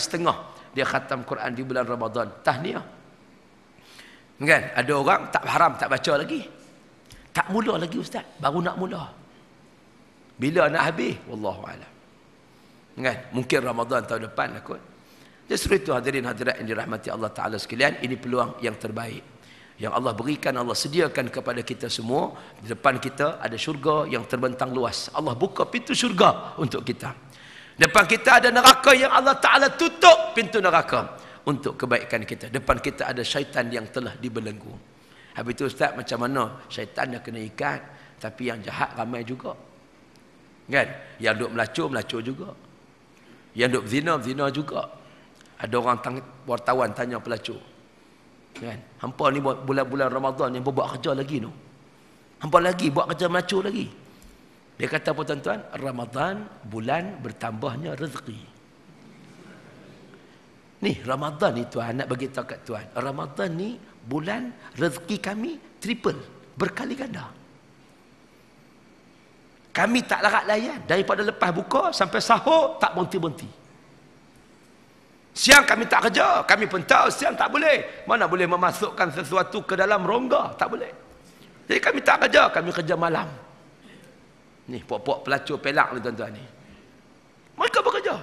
dia khatam Quran di bulan Ramadan. Tahniah. Kan? Ada orang tak haram, tak baca lagi. Tak mula lagi ustaz, baru nak mula. Bila nak habis? Wallahu a'lam. Kan? Mungkin Ramadan tahun depan kot. Justru itu hadirin hadirat yang dirahmati Allah Ta'ala sekalian, ini peluang yang terbaik yang Allah berikan, Allah sediakan kepada kita semua. Di depan kita ada syurga yang terbentang luas. Allah buka pintu syurga untuk kita. Depan kita ada neraka yang Allah Ta'ala tutup pintu neraka untuk kebaikan kita. Depan kita ada syaitan yang telah dibelenggu. Habis itu ustaz, macam mana? Syaitan dah kena ikat, tapi yang jahat ramai juga. Kan? Yang duk melacur juga. Yang duk zina juga. Ada orang wartawan tanya pelacur. Kan? Hampa ni bulan-bulan Ramadan yang buat kerja lagi tu. Hampa lagi buat kerja melacur lagi. Dia kata apa tuan-tuan? Ramadan bulan bertambahnya rezeki. Ni Ramadan ni tuan, nak bagi tahu kat tuan. Ramadan ni bulan rezeki kami triple, berkali ganda. Kami tak larat layan daripada lepas buka sampai sahur tak berhenti-berhenti. Siang kami tak kerja, kami pun tahu siang tak boleh. Mana boleh memasukkan sesuatu ke dalam rongga, tak boleh. Jadi kami tak kerja, kami kerja malam. Ni pok-pok pelacur pelak ni tuan-tuan ni. Mereka bekerja.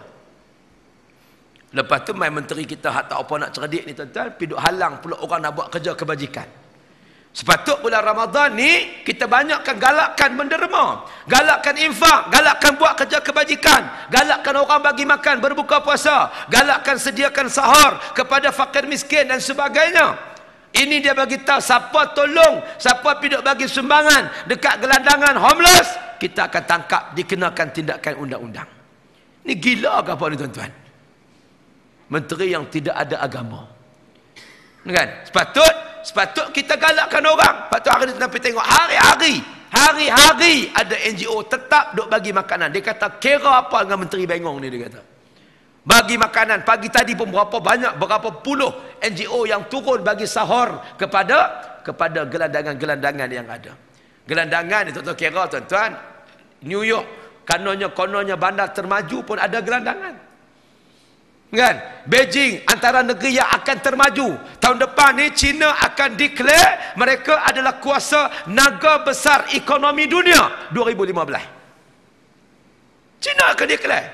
Lepas tu mai menteri kita hak tak apa nak cerdik ni tuan-tuan, pergi duk halang pula orang nak buat kerja kebajikan. Sepatut bulan Ramadan ni kita banyakkan galakkan menderma, galakkan infak, galakkan buat kerja kebajikan, galakkan orang bagi makan berbuka puasa, galakkan sediakan sahur kepada fakir miskin dan sebagainya. Ini dia bagi tahu siapa tolong, siapa pergi duk bagi sumbangan dekat gelandangan homeless, kita akan tangkap, dikenakan tindakan undang-undang. Ni gila ke apa ni tuan-tuan? Menteri yang tidak ada agama. Kan? Sepatut kita galakkan orang. Patut hari ni sampai tengok hari-hari ada NGO tetap duk bagi makanan. Dia kata kira apa dengan Menteri Bengong ni, dia kata. Bagi makanan. Pagi tadi pun berapa puluh NGO yang turun bagi sahur kepada gelandangan-gelandangan yang ada. Gelandangan itu tuan kira tuan-tuan, New York kononnya bandar termaju pun ada gelandangan. Kan? Beijing antara negeri yang akan termaju. Tahun depan ni China akan declare mereka adalah kuasa naga besar ekonomi dunia 2015. China akan declare.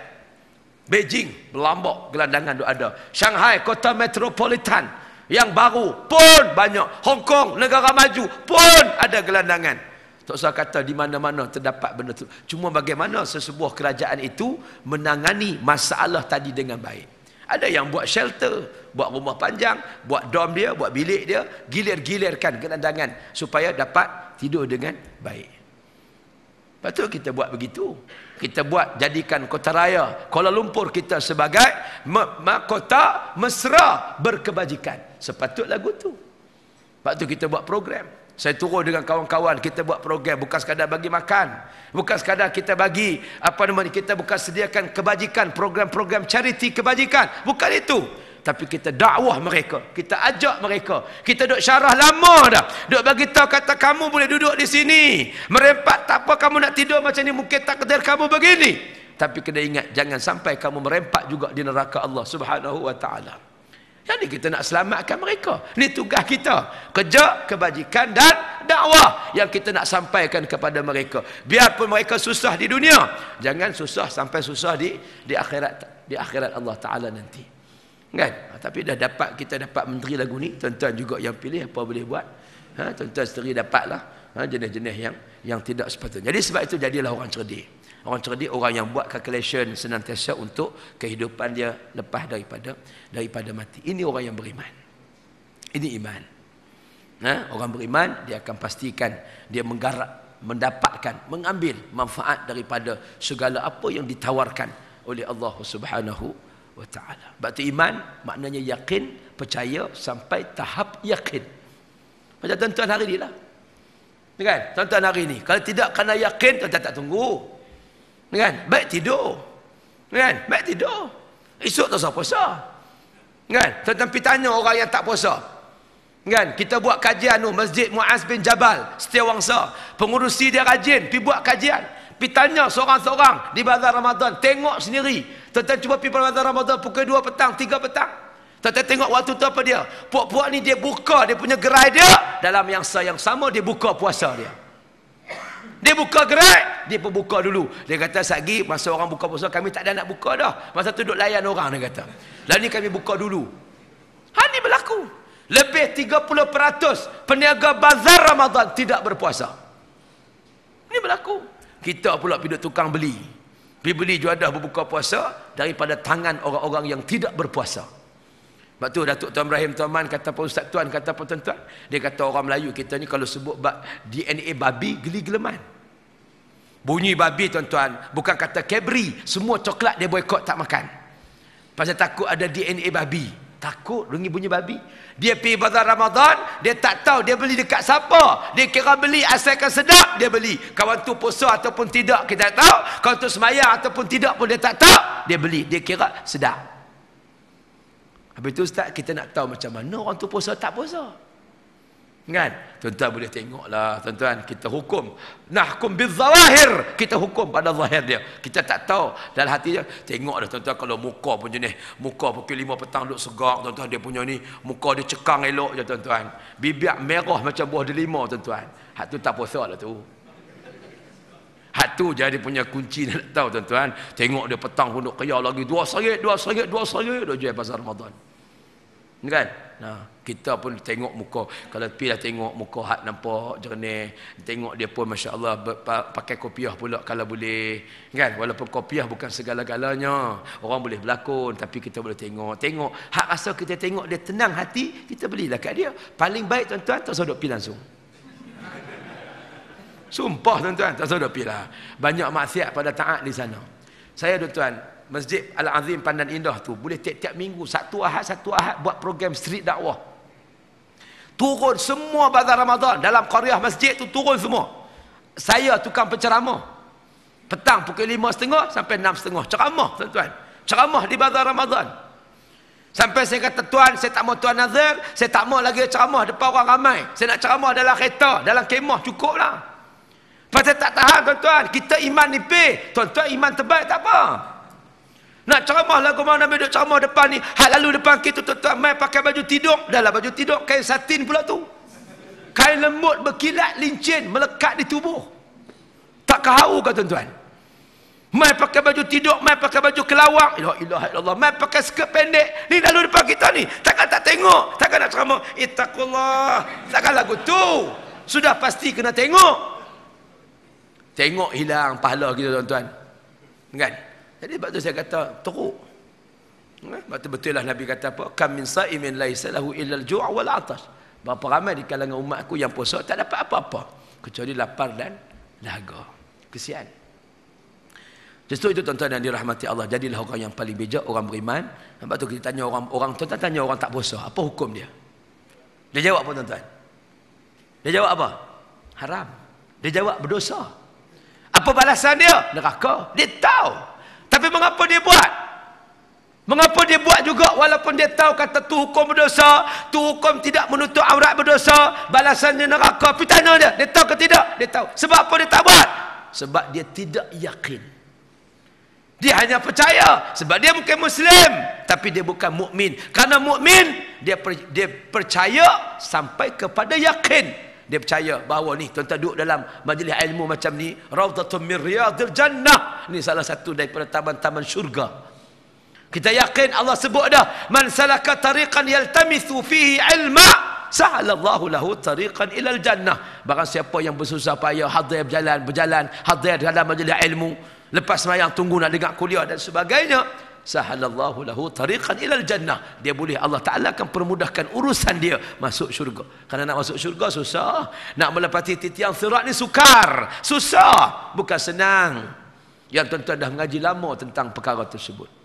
Beijing berlambak gelandangan tu ada. Shanghai kota metropolitan yang baru pun banyak. Hong Kong negara maju pun ada gelandangan. Tak usah kata di mana-mana terdapat benda tu. Cuma bagaimana sesebuah kerajaan itu menangani masalah tadi dengan baik. Ada yang buat shelter, buat rumah panjang, buat dom dia, buat bilik dia, gilir-gilirkan gelandangan supaya dapat tidur dengan baik. Patut kita buat begitu. Kita buat jadikan kota raya Kuala Lumpur kita sebagai kota mesra berkebajikan. Sepatut lagu tu. Patut kita buat program. Saya turun dengan kawan-kawan, kita buat program, bukan sekadar bagi makan, bukan sekadar kita bagi kita bukan sediakan kebajikan, program-program charity kebajikan, bukan itu. Tapi kita dakwah mereka, kita ajak mereka, kita duk syarah lama dah, duk bagi tahu kata kamu boleh duduk di sini, merempat tak apa, kamu nak tidur macam ni mungkin takdir kamu begini. Tapi kena ingat jangan sampai kamu merempat juga di neraka Allah Subhanahu wa taala. Jadi kita nak selamatkan mereka. Ini tugas kita. Kerja, kebajikan dan dakwah yang kita nak sampaikan kepada mereka. Biarpun mereka susah di dunia, jangan susah sampai susah di akhirat Allah Taala nanti. Kan? Tapi kita dapat menteri lagu ni, tuan-tuan juga yang pilih apa boleh buat. Tuan-tuan sendiri dapatlah jenis-jenis yang tidak sepatutnya. Jadi sebab itu jadilah orang cerdik. Orang cerdik, orang yang buat calculation senantiasa untuk kehidupan dia lepas daripada mati. Ini orang yang beriman. Ini iman. Orang beriman, dia akan pastikan dia menggarap, mendapatkan, mengambil manfaat daripada segala apa yang ditawarkan oleh Allah Subhanahu wa taala. Berarti iman maknanya yakin, percaya sampai tahap yakin. Macam tuan-tuan hari ni lah. Kan? Tuan-tuan hari ni, kalau tidak kerana yakin, tuan-tuan tak tunggu. Kan? Baik tidur. Kan? Baik tidur. Esok tak usah puasa. Kan? Tuan-tuan pergi tanya orang yang tak puasa. Kan? Kita buat kajian Masjid Muaz bin Jabal, Setiawangsa. Pengurusi dia rajin pergi buat kajian. Pergi tanya seorang-seorang di bazar Ramadan, tengok sendiri. Tuan-tuan cuba pergi bazar Ramadan pukul 2 petang, 3 petang. Tuan-tuan tengok waktu tu apa dia? Puak-puak ni dia buka dia punya gerai dia, dalam masa yang sama dia buka puasa dia. Dia buka gerai, dia pun buka dulu. Dia kata, "Sagi masa orang buka puasa kami tak ada nak buka dah. Masa tu duduk layan orang," dia kata. "Lalu ni kami buka dulu." Ini berlaku. Lebih 30% peniaga bazar Ramadan tidak berpuasa. Ini berlaku. Kita pula pergi tukang beli. Pergi beli juadah berbuka puasa daripada tangan orang-orang yang tidak berpuasa. Sebab tu Datuk Tuan Ibrahim Tuan Man kata apa Ustaz Tuan, kata apa tuan-tuan, dia kata orang Melayu kita ni kalau sebut DNA babi, geli geleman. Bunyi babi tuan-tuan, bukan kata Cadbury, semua coklat dia boykot tak makan. Pasal takut ada DNA babi. Takut bunyi babi. Dia pergi bazar Ramadan, dia tak tahu dia beli dekat siapa. Dia kira beli asalkan sedap, dia beli. Kawan tu puasa ataupun tidak, kita tak tahu. Kawan tu semayang ataupun tidak pun dia tak tahu. Dia beli, dia kira sedap. Habis tu Ustaz, kita nak tahu macam mana orang tu puasa tak puasa. Kan? Tuan-tuan boleh tengoklah, tuan-tuan, kita hukum. Nahkum bizzawahir, kita hukum pada zahir dia. Kita tak tahu dalam hati dia. Tengok dah tuan-tuan, kalau muka pun jenis, muka pukul 5 petang duduk segak, tuan-tuan, dia punya ni, muka dia cekang elok je tuan-tuan. Bibir merah macam buah delima tuan-tuan. Hak tu tak puasa lah tu. Hak tu jadi punya kunci nak tahu tuan-tuan. Tengok dia petang pun duduk kaya lagi, 2 sarit, duk jual pasar Ramadan. Kan? Nah, kita pun tengok muka. Kalau pi dah tengok muka hak nampak jernih, tengok dia pun masya-Allah pakai kopiah pula kalau boleh. Kan? Walaupun kopiah bukan segala-galanya. Orang boleh berlakon tapi kita boleh tengok. Tengok hak rasa kita tengok dia tenang hati, kita belilah kat dia. Paling baik tuan-tuan tak usah duk pi langsung. Sumpah tuan-tuan, tak usah duk pi lah. Banyak maksiat pada taat di sana. Saya tuan-tuan, Masjid Al-Azim Pandan Indah tu boleh tiap-tiap minggu satu ahad buat program street dakwah. Turun semua bazar Ramadan dalam qaryah masjid tu, turun semua. Saya tukang penceramah. Petang pukul 5.30 sampai 6.30 ceramah tuan-tuan. Ceramah di bazar Ramadan. Sampai saya kata, tuan, saya tak mau tuan nazir, saya tak mau lagi ceramah depan orang ramai. Saya nak ceramah dalam kereta, dalam kemah cukuplah. Pasal tak tahan tuan-tuan, kita iman nipis. Tuan-tuan iman terbaik tak apa. Nak ceramah lagu mana Nabi duduk ceramah depan ni. Hal lalu depan kita tuan-tuan mai pakai baju tidur. Dalam baju tidur kain satin pula tu. Kain lembut berkilat lincin melekat di tubuh. Tak kehau ke tuan-tuan? Mai pakai baju tidur, mai pakai baju kelawang. La ilaha illallah. Mai pakai skirt pendek. Ni lalu depan kita ni. Takkan tak tengok. Takkan nak ceramah. Ittaqullah. Takkan lagu tu. Sudah pasti kena tengok. Tengok hilang pahala kita tuan-tuan. Kan? Jadi sebab tu saya kata teruk. Betul-betul lah Nabi kata apa? Kam min sa'imin laisa lahu illa al-ju' wal 'atash. Berapa ramai di kalangan umatku yang puasa tak dapat apa-apa kecuali lapar dan dahaga. Kesian. Justru itu tuan-tuan yang dirahmati Allah, jadilah orang yang paling bijak, orang beriman. Sebab tu kita tanya orang tuan-tuan tanya orang tak puasa, apa hukum dia? Dia jawab apa tuan-tuan? Dia jawab apa? Haram. Dia jawab berdosa. Apa balasan dia? Neraka. Dia tahu. Tapi mengapa dia buat? Mengapa dia buat juga walaupun dia tahu kata tu hukum berdosa, tu hukum tidak menutup aurat berdosa, balasannya neraka. Pergi tanya dia, dia tahu ke tidak? Dia tahu. Sebab apa dia tak buat? Sebab dia tidak yakin. Dia hanya percaya sebab dia bukan Muslim, tapi dia bukan mukmin. Karena mukmin dia percaya sampai kepada yakin. Dia percaya bahawa ni tuan-tuan duduk dalam majlis ilmu macam ni, Raudhatun min Riyadil Jannah. Ni salah satu daripada taman-taman syurga. Kita yakin Allah sebut dah, man salaka tariqan yaltamithu fihi ilma, sahalallahu lahu tariqan ilal jannah. Barang siapa yang bersusah payah hadir berjalan, hadir dalam majlis ilmu, lepas sembahyang tunggu nak dengar kuliah dan sebagainya, sahalallahu lahu tariqan ilal jannah. Dia boleh, Allah Ta'ala akan permudahkan urusan dia masuk syurga. Kerana nak masuk syurga susah. Nak melepati titian sirat ni sukar. Susah. Bukan senang. Yang tuan-tuan dah mengaji lama tentang perkara tersebut.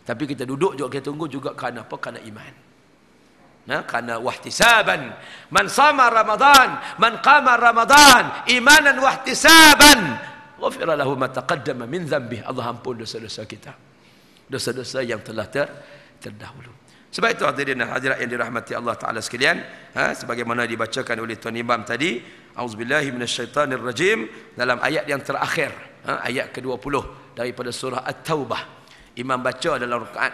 Tapi kita duduk juga, kita tunggu juga kerana apa? Kerana iman. Kerana wahtisaban. Man sama Ramadan, man qama Ramadan, imanan wahtisaban, ghufira lahu ma taqaddama min dhanbih. Allah ampun dosa-dosa kita. Dosa-dosa yang telah terdahulu. Sebab itu hadirin dan hadirat yang dirahmati Allah Ta'ala sekalian, sebagaimana dibacakan oleh Tuan Imam tadi, auzubillahi minasyaitanirrajim, dalam ayat yang terakhir, ayat ke-20 daripada surah At-Taubah. Imam baca dalam rakaat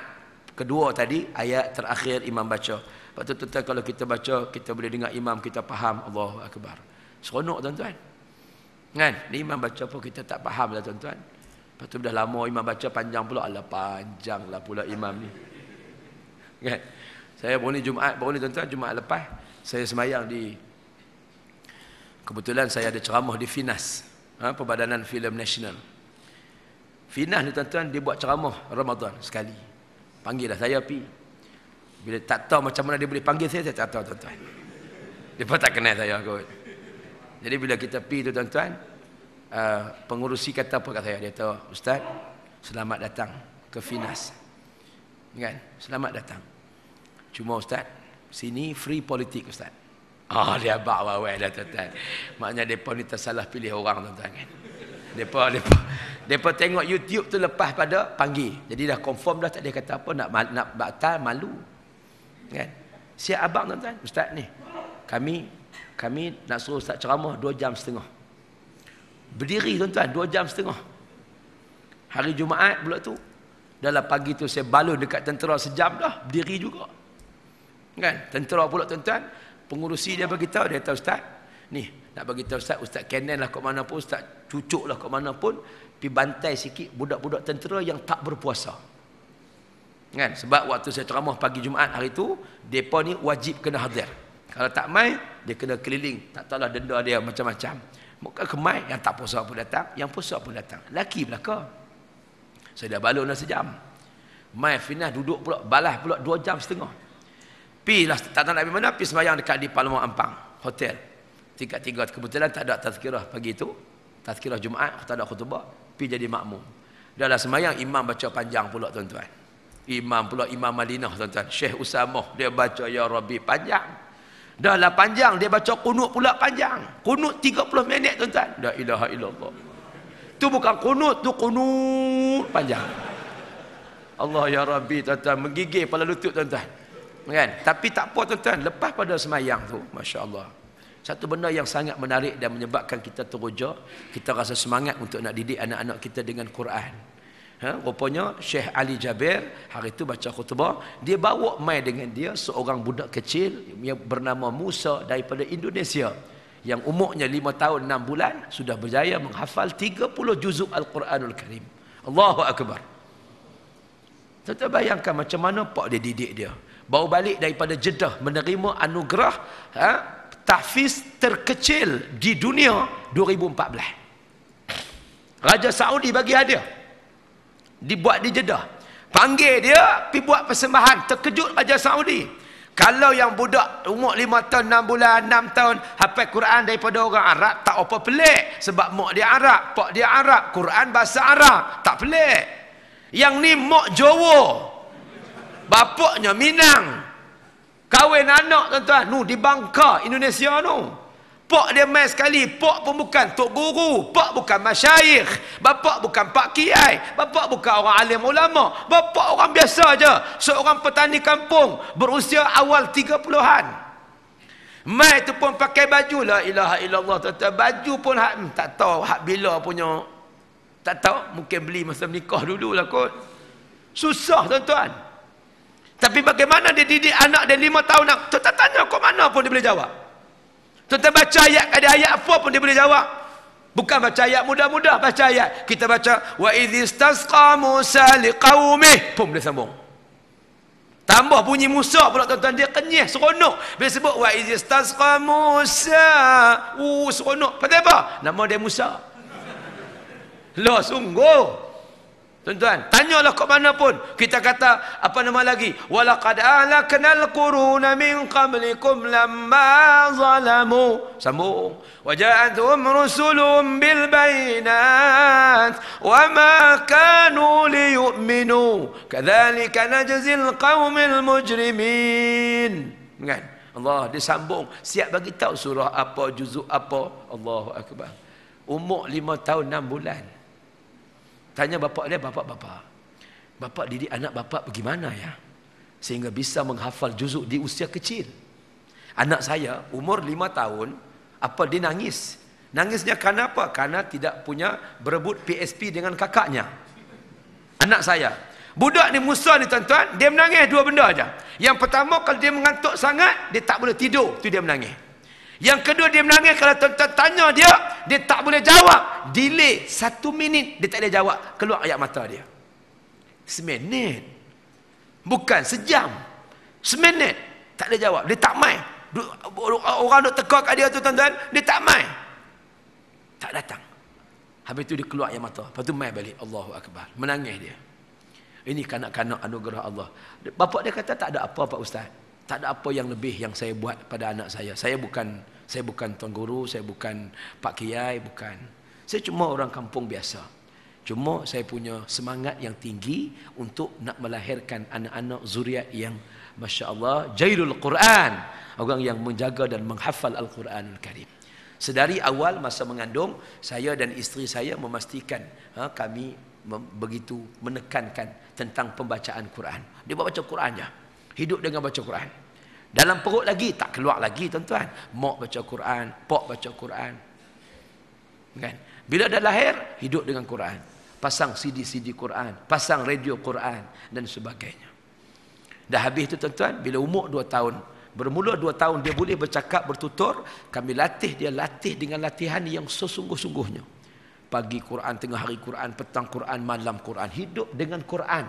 kedua tadi, ayat terakhir Imam baca. Lepas tu tuan-tuan, kalau kita baca, kita boleh dengar imam, kita faham. Allahu Akbar. Seronok tuan-tuan. Kan? Ni imam baca apa kita tak faham lah tuan-tuan. Lepas tu dah lama imam baca panjang pula. Alah panjang lah pula imam ni. Kan? Saya baru ni tuan-tuan, Jumaat lepas saya semayang di, kebetulan saya ada ceramah di Finas, Perbadanan Filem Nasional. Finas ni tuan-tuan, dia buat ceramah Ramadan sekali. Panggil lah saya pi. Bila tak tahu macam mana dia boleh panggil saya tak tahu tuan-tuan. Dia pun tak kenal saya kot. Jadi bila kita pi tu tuan-tuan, pengurusi kata apa kat saya? Dia kata, Ustaz, selamat datang ke Finas. Kan? Selamat datang. Cuma Ustaz, sini free politik Ustaz. Dia bawa dah tuan-tuan. Maknanya depa ni tersalah pilih orang tuan-tuan kan. Depa tengok YouTube tu lepas pada panggil. Jadi dah confirm dah, tak ada kata apa, nak batal malu. Kan? Siap abang tuan-tuan, Ustaz ni. Kami nak suruh Ustaz ceramah 2 jam setengah. Berdiri tuan-tuan 2 jam setengah. Hari Jumaat pula tu. Dalam pagi tu saya balun dekat tentera sejam dah, berdiri juga. Kan? Tentera pula tuan-tuan, pengurusi dia beritahu, dia kata, Ustaz, ni nak bagi tahu Ustaz, Ustaz Kenan lah kat mana pun, Ustaz cucuk lah kat mana pun, pergi bantai sikit budak-budak tentera yang tak berpuasa. Kan? Sebab waktu saya ceramah pagi Jumaat hari tu, depa ni wajib kena hadir. Kalau tak mai, dia kena keliling, tak tahulah denda dia macam-macam. Muka kemai, yang tak puasa pun datang, yang puasa pun datang. Laki belaka. Saya dah balon dah sejam. Mai Finas duduk pula, balas pula 2 jam setengah. Pi lah, tak tahu nak pergi mana, pi sembahyang dekat di Palma Ampang hotel. Tiga kebetulan tak ada tazkirah pagi tu, tazkirah Jumaat, tak ada khutbah, pi jadi makmum. Dah lah sembahyang, imam baca panjang pula tuan-tuan. Imam Madinah tuan-tuan, Syekh Usamah, dia baca Ya Rabbi panjang. Dah lah panjang, dia baca kunut pula panjang. Kunut 30 minit tuan-tuan. La ilaha illallah. Tu bukan kunut, tu kunut panjang. Allah Ya Rabbi tuan-tuan, menggigil kepala lutut tuan-tuan. Kan? Tapi tak apa tuan-tuan, lepas pada semayang tu, Masya Allah, satu benda yang sangat menarik dan menyebabkan kita teruja, kita rasa semangat untuk nak didik anak-anak kita dengan Quran. Rupanya Syekh Ali Jabir hari itu baca khutbah, dia bawa mai dengan dia seorang budak kecil yang bernama Musa daripada Indonesia, yang umurnya 5 tahun 6 bulan, sudah berjaya menghafal 30 juzuk Al-Quranul Karim. Allahu Akbar. Tuan-tuan bayangkan macam mana pak dia didik dia. Baru balik daripada Jeddah menerima anugerah tahfiz terkecil di dunia 2014. Raja Saudi bagi hadiah. Dibuat di Jeddah. Panggil dia pergi buat persembahan. Terkejut Raja Saudi. Kalau yang budak umur 5 tahun, 6 bulan, 6 tahun hafal Quran daripada orang Arab, tak apa pelik. Sebab mak dia Arab, pak dia Arab, Quran bahasa Arab, tak pelik. Yang ni mak Jawa, bapaknya Minang, kahwin anak tuan-tuan, di Bangka, Indonesia Pak dia main sekali, pak pun bukan tok guru, pak bukan masyayikh, bapak bukan pak kiai, bapak bukan orang alim ulama, bapak orang biasa aja, seorang petani kampung berusia awal 30-an. Mai tu pun pakai baju, la ilaha illallah tuan-tuan, baju pun tak tahu hak bila punya, tak tahu, mungkin beli masa menikah dululah kot. Susah tuan-tuan. Tapi bagaimana dia didik anak dia 5 tahun, tuan-tuan tanya kok mana pun dia boleh jawab. Tuan-tuan baca ayat, ada ayat apa pun dia boleh jawab. Bukan baca ayat mudah-mudah, baca ayat. Kita baca wa idzistasqa Musa liqaumih, pun dia sambung. Tambah bunyi Musa pula tuan-tuan, dia kenyih, seronok. Bila sebut wa idzistasqa Musa, seronok. Pasal apa? Nama dia Musa. Lah sungguh. Tuan-tuan, tanyalah kat mana pun. Kita kata, apa nama lagi? Walaqad ahlaknal quruna min qablikum lamma zalamu. Sambung. Waja'atuhum rusulun bil bayinat wa ma kanu liyu'minu kadzalika najzil qaumil mujrimin. Kan? Allah disambung, siap bagi tahu surah apa, juzuk apa. Allahu akbar. Umur 5 tahun 6 bulan. Tanya bapak dia, bapak didik anak bapak bagaimana ya, sehingga bisa menghafal juzuk di usia kecil. Anak saya umur 5 tahun, apa dia nangis? Nangisnya kerana apa? Kerana tidak punya berebut PSP dengan kakaknya. Anak saya. Budak ni Musa ni tuan-tuan, dia menangis 2 benda aja. Yang pertama, kalau dia mengantuk sangat, dia tak boleh tidur, tu dia menangis. Yang kedua, dia menangis kalau tuan-tuan tanya dia, dia tak boleh jawab. Delay 1 minit, dia tak boleh jawab. Keluar ayat mata dia. Seminit. Bukan sejam. Seminit. Tak boleh jawab. Dia tak main. Orang duk teka kat dia tu tuan-tuan, dia tak main. Tak datang. Habis tu dia keluar ayat mata. Lepas tu main balik. Allahu Akbar. Menangis dia. Ini kanak-kanak anugerah Allah. Bapak dia kata, tak ada apa Pak Ustaz. Tak ada apa yang lebih yang saya buat pada anak saya. Saya bukan tuan guru, saya bukan pak kiai, bukan. Saya cuma orang kampung biasa. Cuma saya punya semangat yang tinggi untuk nak melahirkan anak-anak zuriat yang Masya Allah jailul Quran, orang yang menjaga dan menghafal Al-Quranul Karim. Sedari awal masa mengandung, saya dan isteri saya memastikan kami begitu menekankan tentang pembacaan Quran. Dia baca Quran je, hidup dengan baca Quran. Dalam perut lagi tak keluar lagi tuan-tuan. Mak baca Quran, pak baca Quran. Kan? Bila dah lahir, hidup dengan Quran. Pasang CD-CD Quran, pasang radio Quran dan sebagainya. Dah habis itu tuan-tuan, bila umur 2 tahun, bermula 2 tahun dia boleh bercakap, bertutur, kami latih dia dengan latihan yang sesungguh-sungguhnya. Pagi Quran, tengah hari Quran, petang Quran, malam Quran, hidup dengan Quran.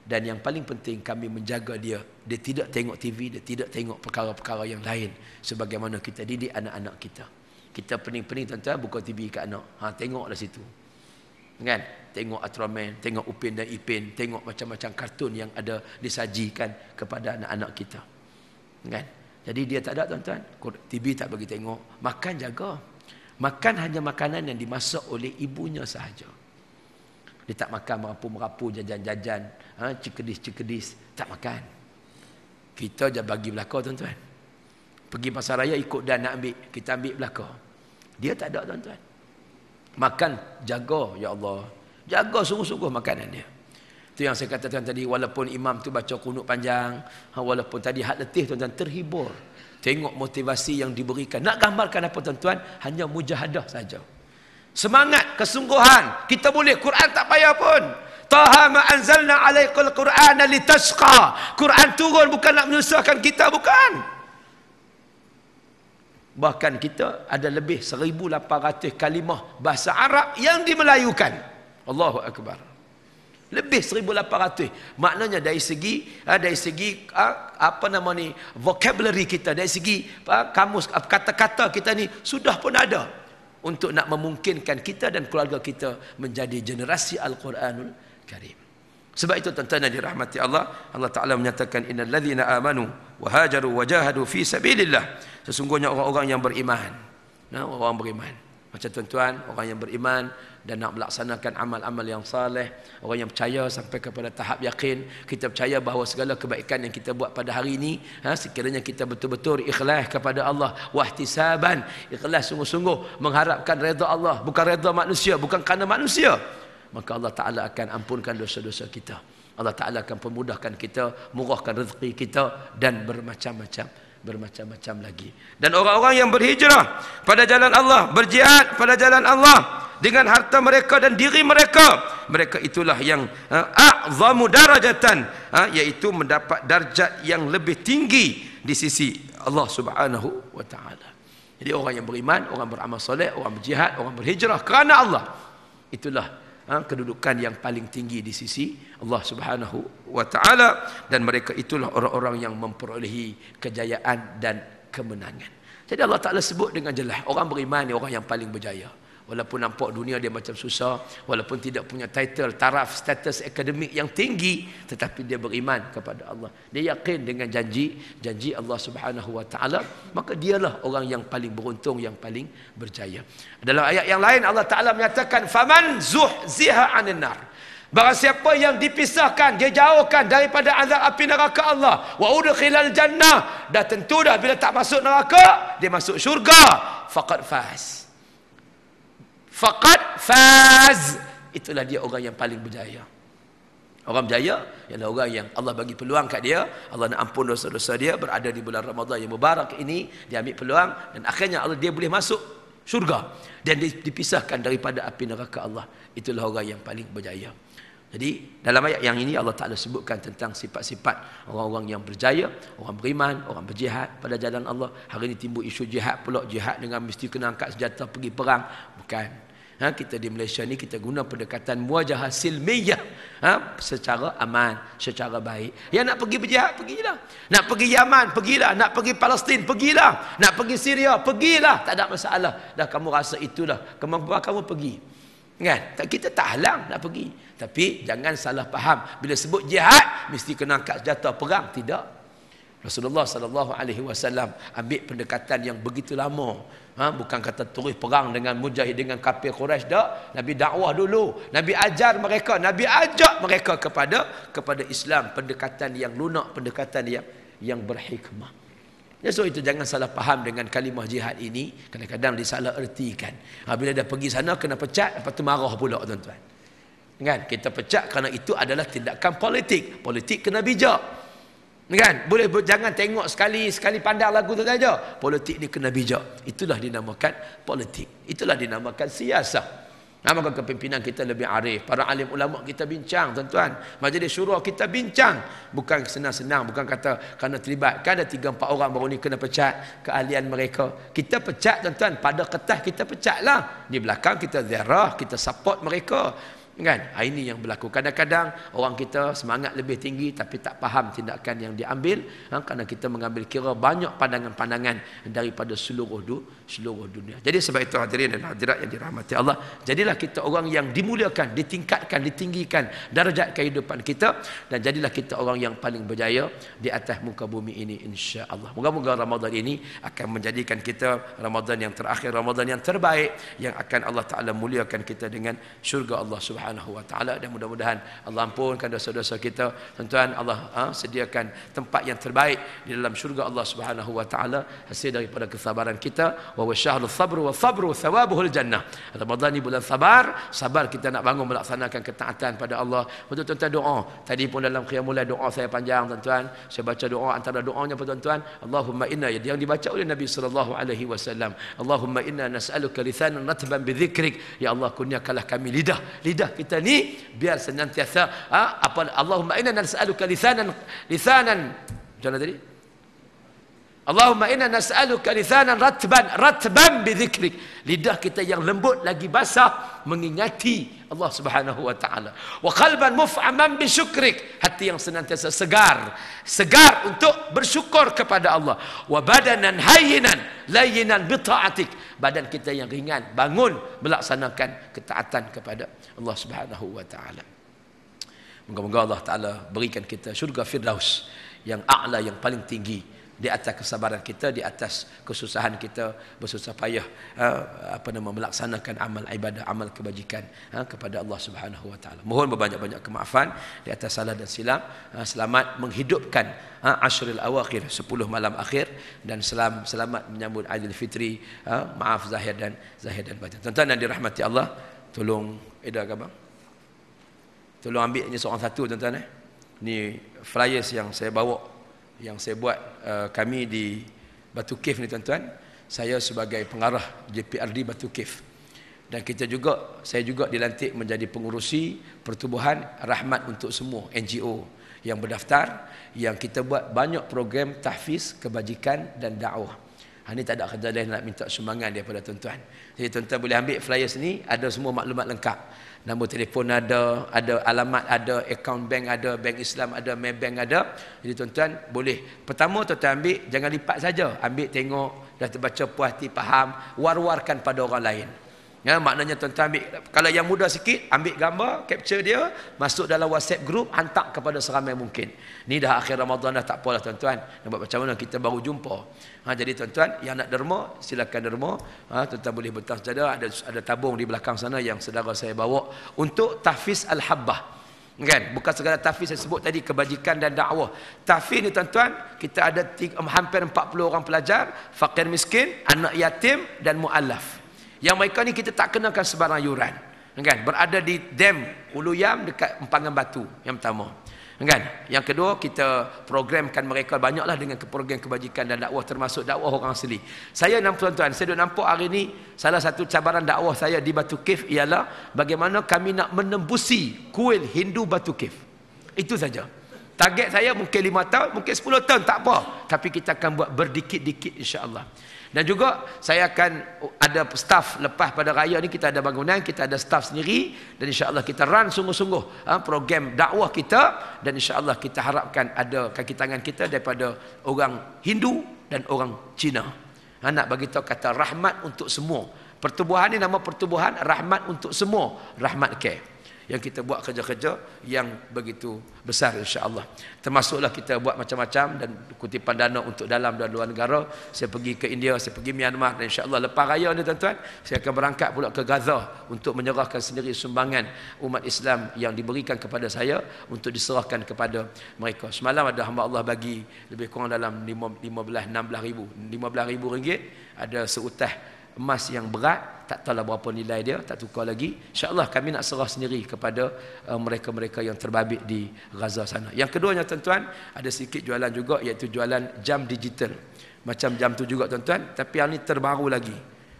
Dan yang paling penting kami menjaga dia tidak tengok TV, dia tidak tengok perkara-perkara yang lain sebagaimana kita didik anak-anak kita. Kita pening-pening tuan-tuan buka TV kat anak. Tengoklah situ. Kan? Tengok Ultraman, tengok Upin dan Ipin, tengok macam-macam kartun yang ada disajikan kepada anak-anak kita. Kan? Jadi dia tak ada tuan-tuan, TV tak bagi tengok, makan jaga. Makan hanya makanan yang dimasak oleh ibunya sahaja. Dia tak makan merapu-merapu, jajan-jajan, cikedis-cikedis, tak makan. Kita je bagi belakang tuan-tuan. Pergi pasar raya ikut dan nak ambil, kita ambil belakang. Dia tak ada tuan-tuan. Makan jaga, ya Allah. Jaga sungguh-sungguh makanan dia. Itu yang saya katakan tadi, walaupun imam tu baca kunut panjang, walaupun tadi hak letih tuan-tuan, terhibur. Tengok motivasi yang diberikan. Nak gambarkan apa tuan-tuan? Hanya mujahadah saja. Semangat, kesungguhan. Kita boleh, Quran tak payah pun. Taha ma anzalna alaikal Qur'ana litashqa. Quran turun bukan nak menyusahkan kita, bukan. Bahkan kita ada lebih 1,800 kalimah bahasa Arab yang dimelayukan. Allahu Akbar. Lebih 1,800. Maknanya dari segi apa nama ni, vocabulary kita, dari segi kamus kata-kata kita ni sudah pun ada untuk nak memungkinkan kita dan keluarga kita menjadi generasi Al-Quranul Karim. Sebab itu tuan-tuan yang dirahmati Allah, Allah Ta'ala menyatakan innal ladzina amanu wa hajaru wa jahadu fi sabilillah. Sesungguhnya orang-orang yang beriman. Orang beriman. Macam tuan-tuan, orang yang beriman dan nak melaksanakan amal-amal yang saleh, orang yang percaya sampai kepada tahap yakin, kita percaya bahawa segala kebaikan yang kita buat pada hari ini, sekiranya kita betul-betul ikhlas kepada Allah, wahtisaban, ikhlas sungguh-sungguh mengharapkan redha Allah, bukan redha manusia, bukan kerana manusia, maka Allah Ta'ala akan ampunkan dosa-dosa kita. Allah Ta'ala akan pemudahkan kita, murahkan rezeki kita dan bermacam-macam lagi. Dan orang-orang yang berhijrah pada jalan Allah, berjihad pada jalan Allah dengan harta mereka dan diri mereka, mereka itulah yang a'zamu darajatan, iaitu mendapat darjat yang lebih tinggi di sisi Allah Subhanahu wa Ta'ala. Jadi orang yang beriman, orang beramal soleh, orang berjihad, orang berhijrah kerana Allah, itulah kedudukan yang paling tinggi di sisi Allah Subhanahu wa Ta'ala, dan mereka itulah orang-orang yang memperolehi kejayaan dan kemenangan. Jadi Allah Ta'ala sebut dengan jelas, orang beriman ni orang yang paling berjaya. Walaupun nampak dunia dia macam susah, walaupun tidak punya title, taraf, status akademik yang tinggi, tetapi dia beriman kepada Allah. Dia yakin dengan janji Allah Subhanahu wa Ta'ala, maka dialah orang yang paling beruntung, yang paling berjaya. Dalam ayat yang lain Allah Ta'ala menyatakan faman zuhziha 'anil nar. Barang siapa yang dipisahkan, dia jauhkan daripada azab api neraka Allah, wa udkhilal jannah, dah tentu dah bila tak masuk neraka, dia masuk syurga, faqad faz. Faqad faz. Itulah dia orang yang paling berjaya. Orang berjaya ialah orang yang Allah bagi peluang kat dia, Allah nak ampun dosa-dosa dia, berada di bulan Ramadan yang mubarak ini, dia ambil peluang dan akhirnya dia boleh masuk syurga dan dipisahkan daripada api neraka Allah. Itulah orang yang paling berjaya. Jadi dalam ayat yang ini Allah Ta'ala sebutkan tentang sifat-sifat orang-orang yang berjaya, orang beriman, orang berjihad pada jalan Allah. Hari ini timbul isu jihad pula, jihad dengan mesti kena angkat senjata pergi perang. Bukan. Kita di Malaysia ni kita guna pendekatan muwajahah silmiyah, secara aman, secara baik. Yang nak pergi berjihad, pergilah. Nak pergi Yaman, pergilah. Nak pergi Palestin, pergilah. Nak pergi Syria, pergilah. Tak ada masalah. Dah kamu rasa itulah kemampuan kamu, pergi. Kan? Kita tak halang nak pergi. Tapi jangan salah faham. Bila sebut jihad, mesti kena angkat senjata perang. Tidak. Rasulullah SAW ambil pendekatan yang begitu lama. Bukan kata terus perang dengan mujahid dengan kafir Quraisy dak. Nabi dakwah dulu. Nabi ajar mereka, Nabi ajak mereka kepada Islam, pendekatan yang lunak, pendekatan yang berhikmah. So itu jangan salah faham dengan kalimah jihad ini, kadang-kadang disalah ertikan. Bila dah pergi sana kena pecat, lepas tu marah pula tuan-tuan. Kan? Kita pecat kerana itu adalah tindakan politik. Politik kena bijak. Kan? Boleh jangan tengok sekali pandang lagu tu saja. Politik ni kena bijak. Itulah dinamakan politik. Itulah dinamakan siasah. Maka kepimpinan kita lebih arif. Para alim ulama kita bincang tuan-tuan. Majlis syura kita bincang. Bukan senang-senang. Bukan kata kerana terlibat. Kan ada 3-4 orang baru ni kena pecat. Keahlian mereka. Kita pecat tuan-tuan. Pada kertas kita pecat lah. Di belakang kita ziarah. Kita support mereka. Kan? Ini yang berlaku. Kadang-kadang orang kita semangat lebih tinggi tapi tak faham tindakan yang diambil, kerana kita mengambil kira banyak pandangan-pandangan daripada seluruh dunia. Jadi sebab itu hadirin dan hadirat yang dirahmati Allah, jadilah kita orang yang dimuliakan, ditingkatkan, ditinggikan darjat kehidupan kita, dan jadilah kita orang yang paling berjaya di atas muka bumi ini insya-Allah. Moga-moga Ramadan ini akan menjadikan kita Ramadan yang terakhir, Ramadan yang terbaik, yang akan Allah Taala muliakan kita dengan syurga Allah Subhanahu wa taala, dan mudah-mudahan Allah ampunkan dosa-dosa kita. Tuan-tuan, Allah sediakan tempat yang terbaik di dalam syurga Allah Subhanahu wa taala hasil daripada kesabaran kita. Wa syahrul sabr wa sabru thawabuhul jannah. Ramadan ni bulan sabar kita nak bangun melaksanakan ketaatan pada Allah. Betul tuan-tuan doa. Tadi pun dalam qiyamul lail doa saya panjang tuan-tuan. Saya baca doa, antara doanya apa tuan-tuan? Allahumma inna, yang dibaca oleh Nabi sallallahu alaihi wasallam. Allahumma inna nas'aluka lisanan ratban bidzikrik. Ya Allah, kurniakanlah kami lidah kita ni biar senantiasa Allahumma inna nas'aluka lisanan jangan tadi Allahumma inna nas'aluka lisanan ratban bidzikrik. Lidah kita yang lembut lagi basah mengingati Allah Subhanahu wa taala. Wa qalban muf'aman bisyukrik, hati yang senantiasa segar untuk bersyukur kepada Allah. Wa badanan hayyinan layyinan bi ta'atik, badan kita yang ringan bangun melaksanakan ketaatan kepada Allah Subhanahu wa taala. Moga-moga Allah taala berikan kita syurga firdaus yang a'la, yang paling tinggi, di atas kesabaran kita, di atas kesusahan kita bersusah payah melaksanakan amal ibadah, amal kebajikan kepada Allah Subhanahu wa taala. Mohon berbanyak-banyak kemaafan di atas salah dan silap. Selamat menghidupkan Ashrul Awakhir, 10 malam akhir, dan selamat menyambut Aidilfitri. Maaf zahir dan batin. Tuan-tuan yang dirahmati Allah, tolong abang. Tolong ambil ni seorang satu tuan-tuan. Ni flyers yang saya bawa, yang saya buat kami di Batu Cave ni tuan-tuan. Saya sebagai pengarah JPRD Batu Cave, dan saya juga dilantik menjadi pengurusi pertubuhan Rahmat untuk Semua, NGO yang berdaftar, yang kita buat banyak program tahfiz, kebajikan dan dakwah. Ini tak ada kerja lain, nak minta sumbangan daripada tuan-tuan. Jadi tuan-tuan boleh ambil flyers ni, ada semua maklumat lengkap. Nombor telefon ada alamat ada, akaun bank ada, bank Islam ada, Maybank ada. Jadi tuan-tuan boleh. Pertama tuan-tuan ambil, jangan lipat saja. Ambil, tengok, dah terbaca puas hati, faham, war-warkan pada orang lain. Ya, maknanya tuan-tuan ambil, kalau yang mudah sikit, ambil gambar, capture dia, masuk dalam WhatsApp group, hantar kepada seramai mungkin. Ni dah akhir Ramadan dah, tak apalah tuan-tuan. Nampak macam mana kita baru jumpa. Jadi tuan-tuan yang nak derma, silakan derma. Tuan-tuan boleh bentang saja, ada tabung di belakang sana yang saudara saya bawa untuk tahfiz al-habbah. Kan? Bukan segala tahfiz saya sebut tadi, kebajikan dan dakwah. Tahfiz ni tuan-tuan, kita ada hampir 40 orang pelajar, fakir miskin, anak yatim dan mu'allaf. Yang mereka ni kita tak kenakan sebarang yuran. Kan? Berada di dam Ulu Yam dekat Empangan Batu, yang pertama. Kan? Yang kedua, kita programkan mereka banyaklah dengan program kebajikan dan dakwah, termasuk dakwah orang asli. Saya tuan-tuan, saya dah nampak hari ni salah satu cabaran dakwah saya di Batu Cave ialah bagaimana kami nak menembusi kuil Hindu Batu Cave. Itu saja. Target saya mungkin 5 tahun, mungkin 10 tahun, tak apa. Tapi kita akan buat berdikit-dikit insya-Allah. Dan juga saya akan ada staff lepas pada raya ni, kita ada bangunan, kita ada staff sendiri, dan insya-Allah kita run sungguh-sungguh program dakwah kita, dan insya-Allah kita harapkan ada kaki tangan kita daripada orang Hindu dan orang Cina. Nak bagi tahu kata rahmat untuk semua. Pertubuhan ni nama pertubuhan Rahmat untuk Semua, Rahmat Care. yang kita buat kerja-kerja yang begitu besar insya-Allah. Termasuklah kita buat macam-macam dan kutipan dana untuk dalam dan luar negara. Saya pergi ke India, saya pergi Myanmar, dan insya-Allah lepas raya ni tuan-tuan, saya akan berangkat pula ke Gaza untuk menyerahkan sendiri sumbangan umat Islam yang diberikan kepada saya untuk diserahkan kepada mereka. Semalam ada hamba Allah bagi lebih kurang dalam 15-16 ribu, 15 ribu ringgit, ada seutah emas yang berat, tak tahulah berapa nilai dia, tak tukar lagi. InsyaAllah kami nak serah sendiri kepada mereka-mereka yang terbabit di Gaza sana. Yang keduanya tuan-tuan, ada sedikit jualan juga, iaitu jualan jam digital. Macam jam tu juga tuan-tuan, tapi yang ni terbaru lagi.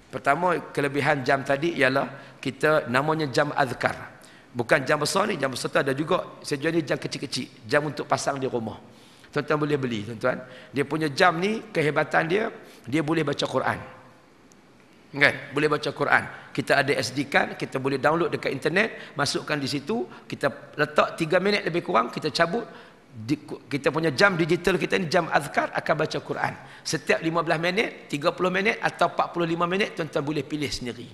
Pertama, kelebihan jam tadi ialah kita namanya jam azkar. Bukan jam besar ni, jam besar tu ada juga. Saya jual ni jam kecil-kecil, jam untuk pasang di rumah. Tuan-tuan boleh beli tuan-tuan. Dia punya jam ni, kehebatan dia, dia boleh baca Quran. Kan? Boleh baca Quran. Kita ada SD card, kita boleh download dekat internet, masukkan di situ, kita letak 3 minit lebih kurang, kita cabut. Kita punya jam digital kita ni, jam azkar, akan baca Quran. Setiap 15 minit, 30 minit atau 45 minit, tuan-tuan boleh pilih sendiri.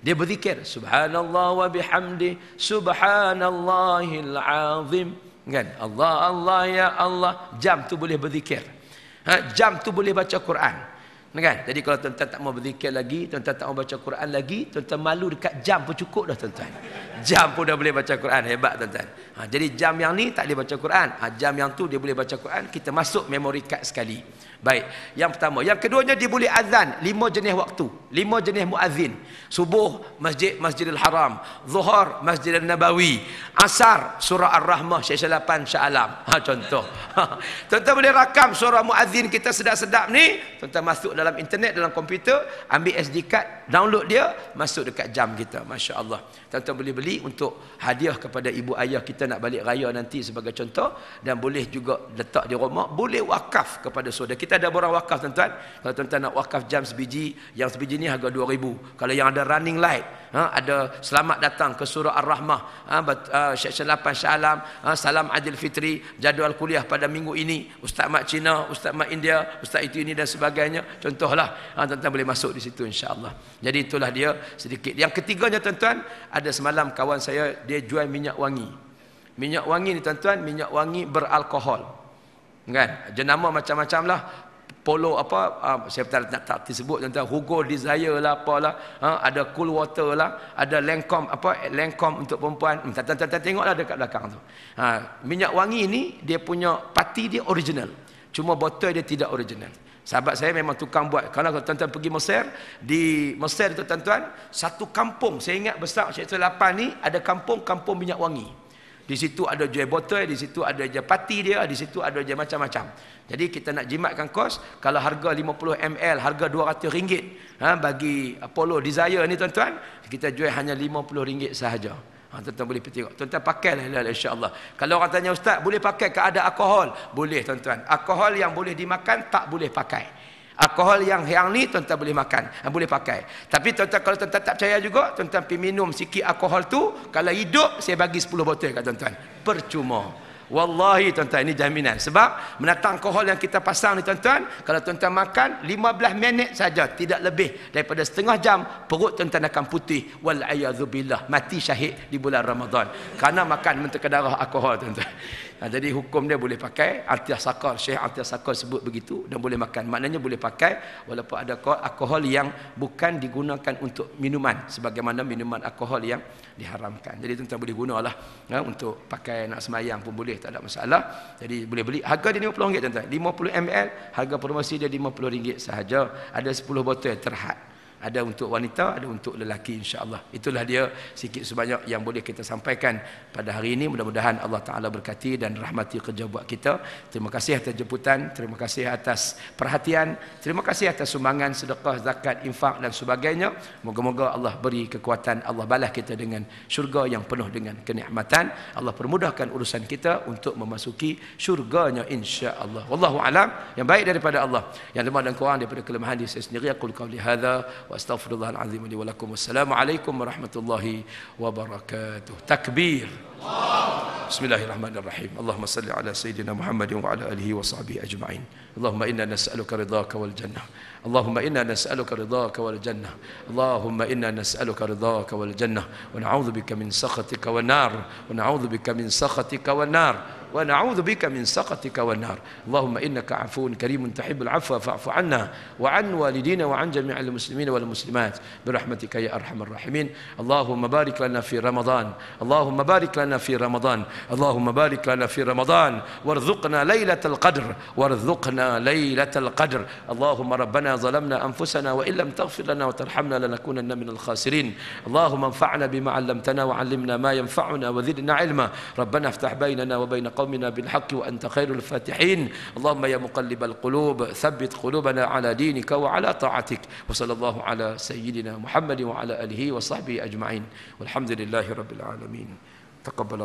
Dia berzikir, subhanallah wa bihamdi, subhanallahil azim. Kan? Allah, Allah, ya Allah. Jam tu boleh berzikir. Jam tu boleh baca Quran. Kan? Jadi kalau tuan-tuan tak mau berzikir lagi, tuan-tuan tak mau baca Quran lagi, tuan-tuan malu dekat jam pun cukup dah tuan-tuan. Jam pun dah boleh baca Quran, hebat tuan-tuan. Jadi jam yang ni tak boleh baca Quran, jam yang tu dia boleh baca Quran, kita masuk memory card sekali. Baik, yang pertama. Yang keduanya, dia boleh azan 5 jenis waktu, 5 jenis muazzin. Subuh Masjidil Haram, Zuhur Masjidil Nabawi, Asar surah Ar-Rahmah Syekh Syalapan Shah Alam. Contoh. Tuan-tuan boleh rakam suara muazzin kita sedap-sedap ni, tuan-tuan masuk dalam internet, dalam komputer, ambil SD card, download dia, masuk dekat jam kita. Masya-Allah. Tuan-tuan boleh beli untuk hadiah kepada ibu ayah kita nak balik raya nanti sebagai contoh, dan boleh juga letak di rumah, boleh wakaf kepada saudara. Kita ada borang wakaf tuan-tuan. Kalau tuan-tuan nak wakaf jam sebiji, yang sebiji ni harga 2,000. Kalau yang ada running light, ada selamat datang ke surah Ar-Rahmah, Syekh Syalapan Shah Alam, salam Adil Fitri, jadual kuliah pada minggu ini, Ustaz Mak Cina, Ustaz Mak India, Ustaz itu ini dan sebagainya. Contohlah, tuan-tuan boleh masuk di situ insya-Allah. Jadi itulah dia sedikit. Yang ketiganya tuan-tuan, ada semalam kawan saya, dia jual minyak wangi. Minyak wangi ni tuan-tuan, minyak wangi beralkohol. Kan? Jenama macam-macam lah. Polo apa, saya tak disebut tuan-tuan, Hugo Desire lah, apalah, ada Cool Water lah, ada Lancome apa, Lancome untuk perempuan. Tuan-tuan tengoklah dekat belakang tu. Minyak wangi ni dia punya pati dia original, cuma botol dia tidak original. Sahabat saya memang tukang buat. Kalau tuan-tuan pergi Mesir, di Mesir tu tuan-tuan, satu kampung, saya ingat besar Syekh Syalapan ni, ada kampung minyak wangi. Di situ ada jual botol, di situ ada jual pati dia, di situ ada jual macam-macam. Jadi kita nak jimatkan kos, kalau harga 50 ml, harga RM200 bagi Polo Desire ni tuan-tuan, kita jual hanya RM50 sahaja. Tuan-tuan boleh pergi tengok. Tuan-tuan pakailah insya-Allah. Kalau orang tanya, Ustaz, boleh pakai ke ada alkohol? Boleh tuan-tuan. Alkohol yang boleh dimakan tak boleh pakai. Alkohol yang ni tuan-tuan boleh makan, boleh pakai. Tapi tuan-tuan, kalau tuan-tuan tak percaya juga, tuan-tuan pergi minum sikit alkohol tu, kalau hidup saya bagi 10 botol kat tuan-tuan. Percuma. Wallahi tuan-tuan, ini jaminan. Sebab menatang alkohol yang kita pasang ni tuan-tuan, kalau tuan-tuan makan 15 minit saja, tidak lebih daripada setengah jam, perut tuan-tuan akan putih. Wal'ayadzubillah, mati syahid di bulan Ramadan kerana makan mentega darah alkohol tuan-tuan. Jadi hukum dia boleh pakai. Al-Tiasakar, Syekh Al-Tiasakar sebut begitu, dan boleh makan. Maknanya boleh pakai walaupun ada alkohol yang bukan digunakan untuk minuman, sebagaimana minuman alkohol yang diharamkan. Jadi tuan-tuan boleh gunalah untuk pakai nak semayang pun boleh, tak ada masalah. Jadi boleh beli. Harga dia RM50 tuan-tuan. 50 ml, harga promosi dia RM50 sahaja. Ada 10 botol terhad. Ada untuk wanita, ada untuk lelaki insya-Allah. Itulah dia sikit sebanyak yang boleh kita sampaikan pada hari ini. Mudah-mudahan Allah Ta'ala berkati dan rahmati kerja buat kita. Terima kasih atas jemputan, terima kasih atas perhatian, terima kasih atas sumbangan, sedekah, zakat, infak dan sebagainya. Moga-moga Allah beri kekuatan, Allah balas kita dengan syurga yang penuh dengan kenikmatan. Allah permudahkan urusan kita untuk memasuki syurganya insya-Allah. Wallahu alam. Yang baik daripada Allah, yang lemah dan kurang daripada kelemahan diri saya sendiri. Aku qauli hadza wa astaghfirullahal azim li wa lakum. Wassalamualaikum warahmatullahi wabarakatuh. Takbir. Bismillahirrahmanirrahim. Allahumma salli ala sayyidina Muhammadin wa ala alihi wa sahbihi ajma'in. Allahumma inna nas'aluka ridhaka wal jannah. Allahumma inna nas'aluka ridhaka wal jannah. Allahumma inna nas'aluka ridhaka wal jannah wa na'udzu bika min sakhatika wan nar wa na'udzu bika min sakhatika wan nar wa na'udzu bika min sakhatika wan nar. Allahumma innaka 'afuwun karimun tuhibbul 'afwa fa'fu 'anna wa 'an walidina wa 'an jami'il muslimin wal muslimat birahmatika ya arhamar rahimin. Allahumma barik lana fi Ramadan. Allahumma barik lana في رمضان. اللهم بارك لنا في رمضان وارزقنا ليلة القدر وارزقنا ليلة القدر. اللهم ربنا ظلمنا أنفسنا وإن لم تغفر لنا وترحمنا لنكونن من الخاسرين. اللهم انفعنا بما علمتنا وعلمنا ما ينفعنا وزدنا علما. ربنا افتح بيننا وبين قومنا بالحق وأنت خير الفاتحين. اللهم يا مقلب القلوب ثبت قلوبنا على دينك وعلى طاعتك. وصلى الله على سيدنا محمد وعلى آله وصحبه أجمعين والحمد لله رب العالمين. تقبل